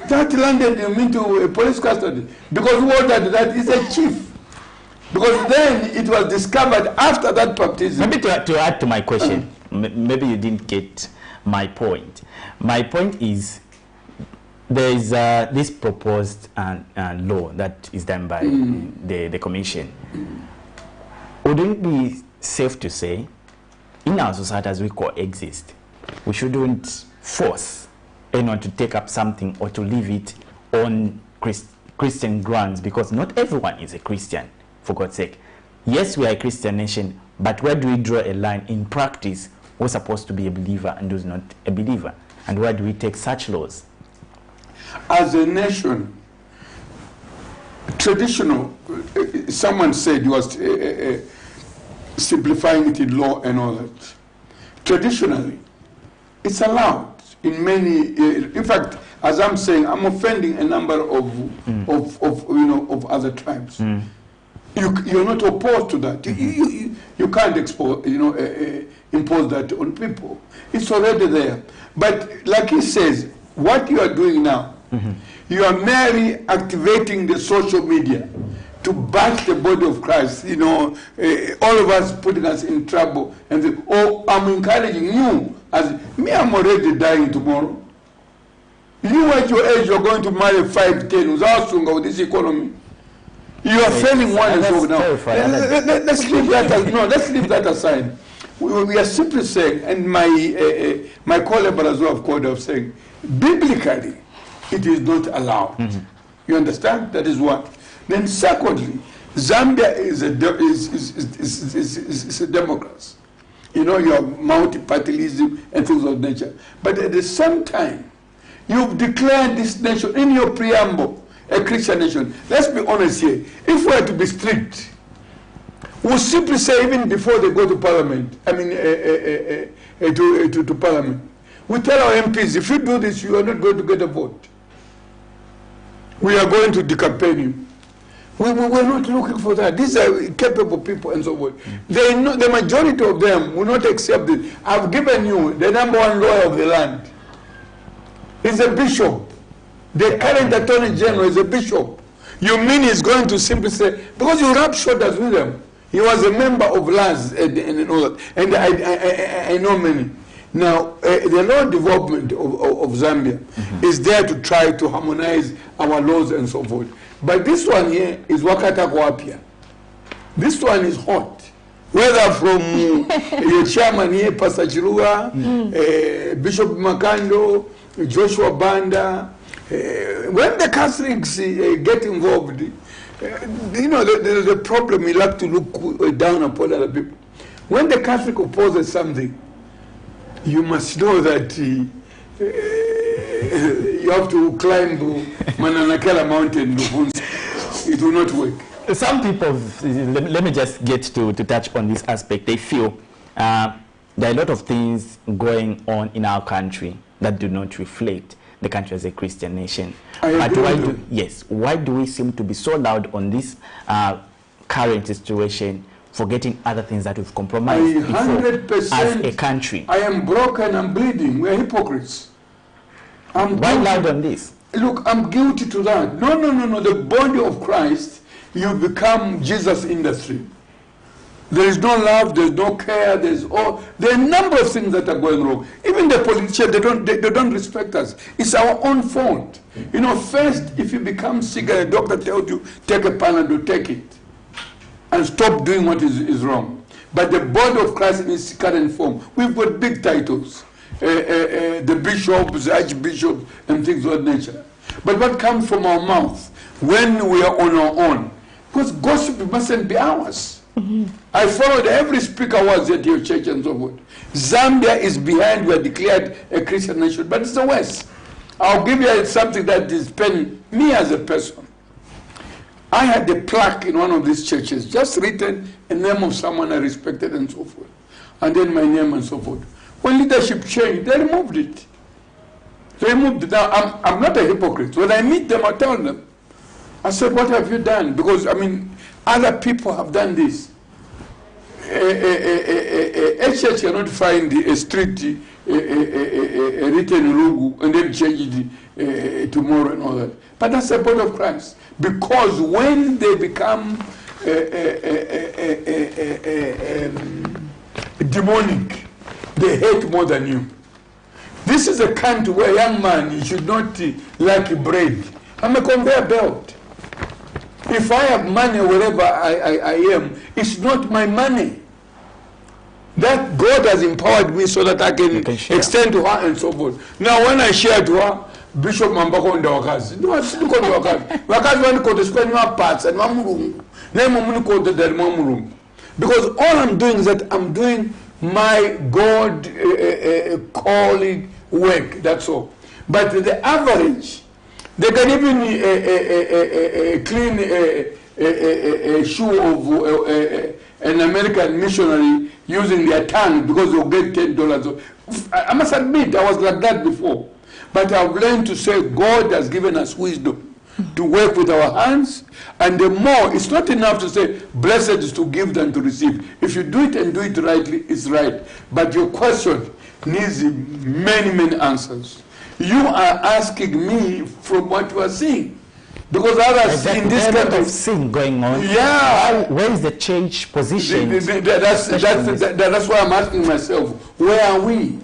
that landed him into a police custody because who ordered that is a chief. Because then it was discovered after that baptism. Maybe to add to my question, maybe you didn't get my point. My point is there is this proposed law that is done by the commission. Wouldn't it be safe to say, in our society as we coexist, we shouldn't force anyone to take up something or to leave it on Christian grounds, because not everyone is a Christian, for God's sake. Yes, we are a Christian nation, but where do we draw a line in practice? Who's supposed to be a believer and who's not a believer? And where do we take such laws? As a nation, traditional, someone said he was simplifying it in law and all that. Traditionally, it's allowed in many, in fact, as I'm saying, I'm offending a number of other tribes. You're not opposed to that. You can't impose that on people. It's already there. But like he says, what you are doing now, you are merely activating the social media to bash the body of Christ. All of us putting us in trouble and say, oh, I'm encouraging you. As me, I'm already dying tomorrow. You at your age, you're going to marry 5, 10 without with this economy. You are failing one and so now. Let's leave that. Let's leave that aside. We are simply saying, and my collaborators who have called up saying, biblically, it is not allowed. You understand? That is one. Then secondly, Zambia is a democracy. You have multipartyism and things of nature. But at the same time, you've declared this nation in your preamble a Christian nation. Let's be honest here. If we are to be strict, we'll simply say even before they go to parliament, to parliament, we tell our MPs, if you do this, you are not going to get a vote. We are going to decampaign you. We're not looking for that. These are capable people and so forth. The majority of them will not accept it. I've given you the #1 lawyer of the land. He's a bishop. The current attorney general is a bishop. You mean he's going to simply say, because you rub shoulders with him. He was a member of LAS and all that. And I know many. Now, the law development of Zambia is there to try to harmonize our laws and so forth. But this one here is Wakata Kwapia. This one is hot. Whether from your chairman here, Pastor Chirua, Bishop Makando, Joshua Banda, when the Catholics get involved, there's a problem. You have to look down upon other people. When the Catholic opposes something, you must know that you have to climb Mananakela mountain. It will not work. Some people, let me just get to touch on this aspect. They feel there are a lot of things going on in our country that do not reflect the country as a Christian nation. But why do we seem to be so loud on this current situation, forgetting other things that we've compromised before as a country? I am broken, I'm bleeding. We're hypocrites. Why loud on this? Look, I'm guilty to that. No. The body of Christ, you become Jesus industry. There is no love, there's no care, there are a number of things that are going wrong. Even the politicians, they don't respect us. It's our own fault. First, if you become sick and a doctor tells you, take a Panadol, take it. And stop doing what is wrong. But the body of Christ in its current form, we've got big titles. The bishops, the archbishops, and things of that nature. But what comes from our mouth when we are on our own? Because gossip mustn't be ours. I followed every speaker was at your church and so forth. Zambia is behind, we are declared a Christian nation, but it's the West. I'll give you something that is paining me as a person. I had a plaque in one of these churches, just written a name of someone I respected and so forth, and then my name and so forth. When leadership changed, they removed it. They removed it. Now, I'm not a hypocrite. When I meet them, I tell them, I said, what have you done? Because, other people have done this. A church cannot find a street written Lugu and then change it tomorrow and all that. But that's the body of Christ. Because when they become demonic, they hate more than you. This is a country where a young man should not like bread. I'm a conveyor belt. If I have money wherever I am, it's not my money. That God has empowered me so that I can extend to her and so forth. Now when I share to her, Bishop Mambako and Wakazi. No, I still call Wakazi. Wakazi want to go to spend my parts and one room. Name of go to that one room. Because all I'm doing is that I'm doing my God calling work. That's all. But the average, they can even clean a shoe of an American missionary using their tongue because they'll get $10. I must admit, I was like that before. But I've learned to say God has given us wisdom to work with our hands. And the more, it's not enough to say, blessed is to give than to receive. If you do it and do it rightly, it's right. But your question needs many, many answers. You are asking me from what you are seeing. Because others in this kind of thing going on. Yeah. Where is the church position? That's why I'm asking myself, where are we?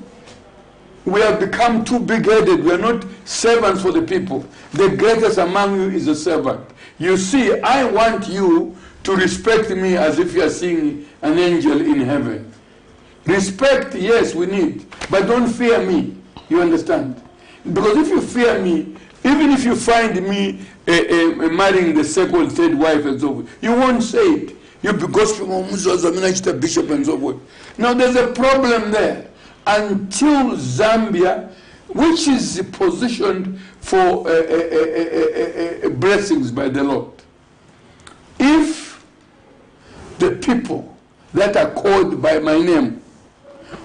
We have become too big-headed. We are not servants for the people. The greatest among you is a servant. You see, I want you to respect me as if you are seeing an angel in heaven. Respect, yes, we need. But don't fear me. You understand? Because if you fear me, even if you find me marrying the second, third wife and so forth, you won't say it. You'll be gossiping, the bishop and so forth. Now there's a problem there. Until Zambia, which is positioned for blessings by the Lord, if the people that are called by my name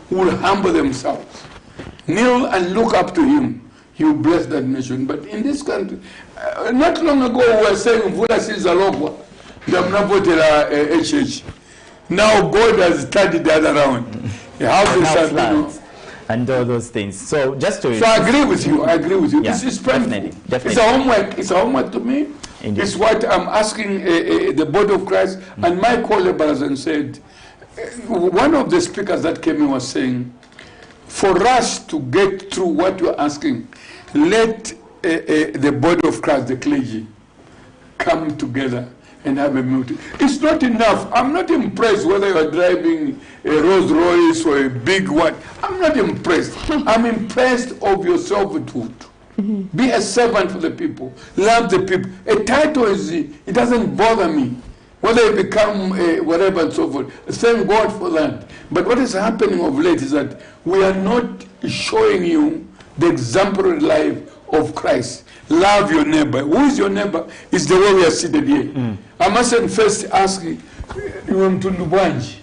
will humble themselves, kneel and look up to him, he will bless that nation. But in this country, not long ago we were saying, Vula Sizalogwa, now God has studied the other round. And all those things. So just to... So I agree with you. I agree with you. Yeah, This is painful. definitely. It's a homework. It's a homework to me. Indeed. It's what I'm asking the body of Christ and my co-laborers and said. One of the speakers that came in was saying, for us to get through what you're asking, let the body of Christ, the clergy, come together and have a meeting. It's not enough. I'm not impressed whether you're driving a Rolls Royce or a big one. I'm not impressed. I'm impressed of your servitude. Be a servant for the people. Love the people. A title is, it doesn't bother me. Whether you become whatever and so forth. Thank God for that. But what is happening of late is that we are not showing you the exemplary life of Christ. Love your neighbor. Who is your neighbor? It's the way we are seated here. I mustn't first ask you want to Lubanji,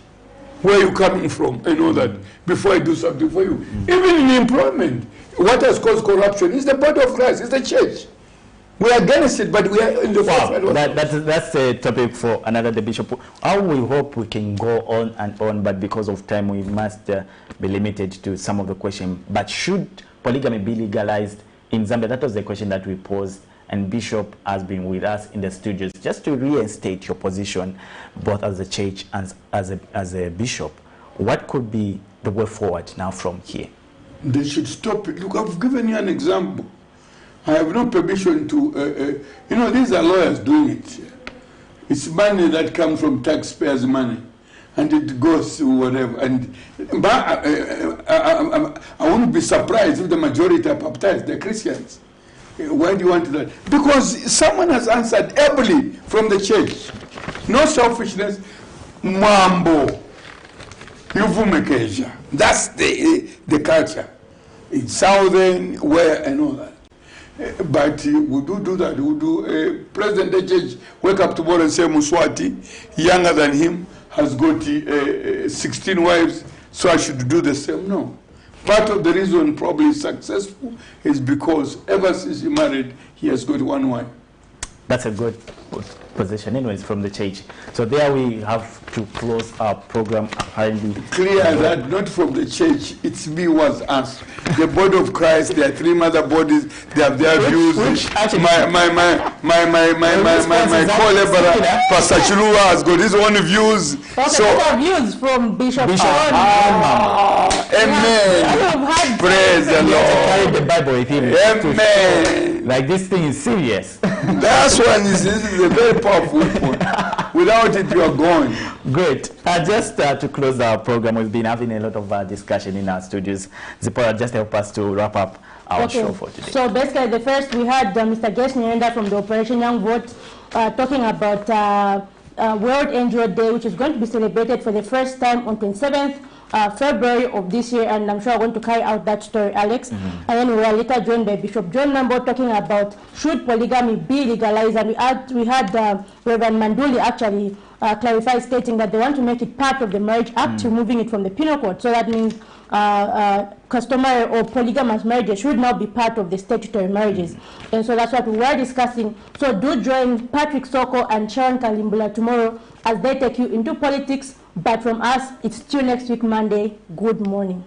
where are you coming from and all that before I do something for you. Even in employment, what has caused corruption is the body of Christ, it's the church. We are against it, but we are in the that's a topic for another day, Bishop. How we hope we can go on and on, but because of time we must be limited to some of the questions. But should polygamy be legalized in Zambia? That was the question that we posed, and Bishop has been with us in the studios just to reinstate your position, both as a church and as a bishop. What could be the way forward now from here? They should stop it. Look, I've given you an example. I have no permission to, you know, these are lawyers doing it. It's money that comes from taxpayers' money, and it goes to whatever. And I wouldn't be surprised if the majority are baptized, they're Christians. Why do you want that? Because someone has answered ably from the church. No selfishness. Mambo. Yuvumekeja. That's the culture. In Southern, where and all that. But we do that. We do. President of the church wake up tomorrow and say Muswati, younger than him, has got 16 wives, so I should do the same. No. Part of the reason probably he's successful is because ever since he married, he has got one wife. That's a good position, anyways, from the church. So there we have to close our program. Apparently, clear that not from the church. It's me was us. The body of Christ. There are three mother bodies. They have their views. My co-laborer, Pastor Chilua, has got his own views. So views from Bishop. Amen. Praise the Lord. Carry the Bible with him. Amen. Like this thing is serious. That's why this is a very powerful point. Without it, you are gone. Great. Just to close our program, we've been having a lot of discussion in our studios. Zipporah, just help us to wrap up our show for today. So basically, the first we had Mr. Jess Nyenda from the Operation Young Vote talking about World NGO Day, which is going to be celebrated for the first time on 27th February of this year, and I'm sure I'm going to carry out that story, Alex. And then we were later joined by Bishop John Nambo talking about should polygamy be legalized, and we had Reverend Manduli actually clarify, stating that they want to make it part of the Marriage Act, removing it from the Penal Code. So that means customary or polygamous marriages should now be part of the statutory marriages. And so that's what we were discussing. So do join Patrick Soko and Sharon Kalimbula tomorrow as they take you into politics. But from us, it's till next week, Monday. Good morning.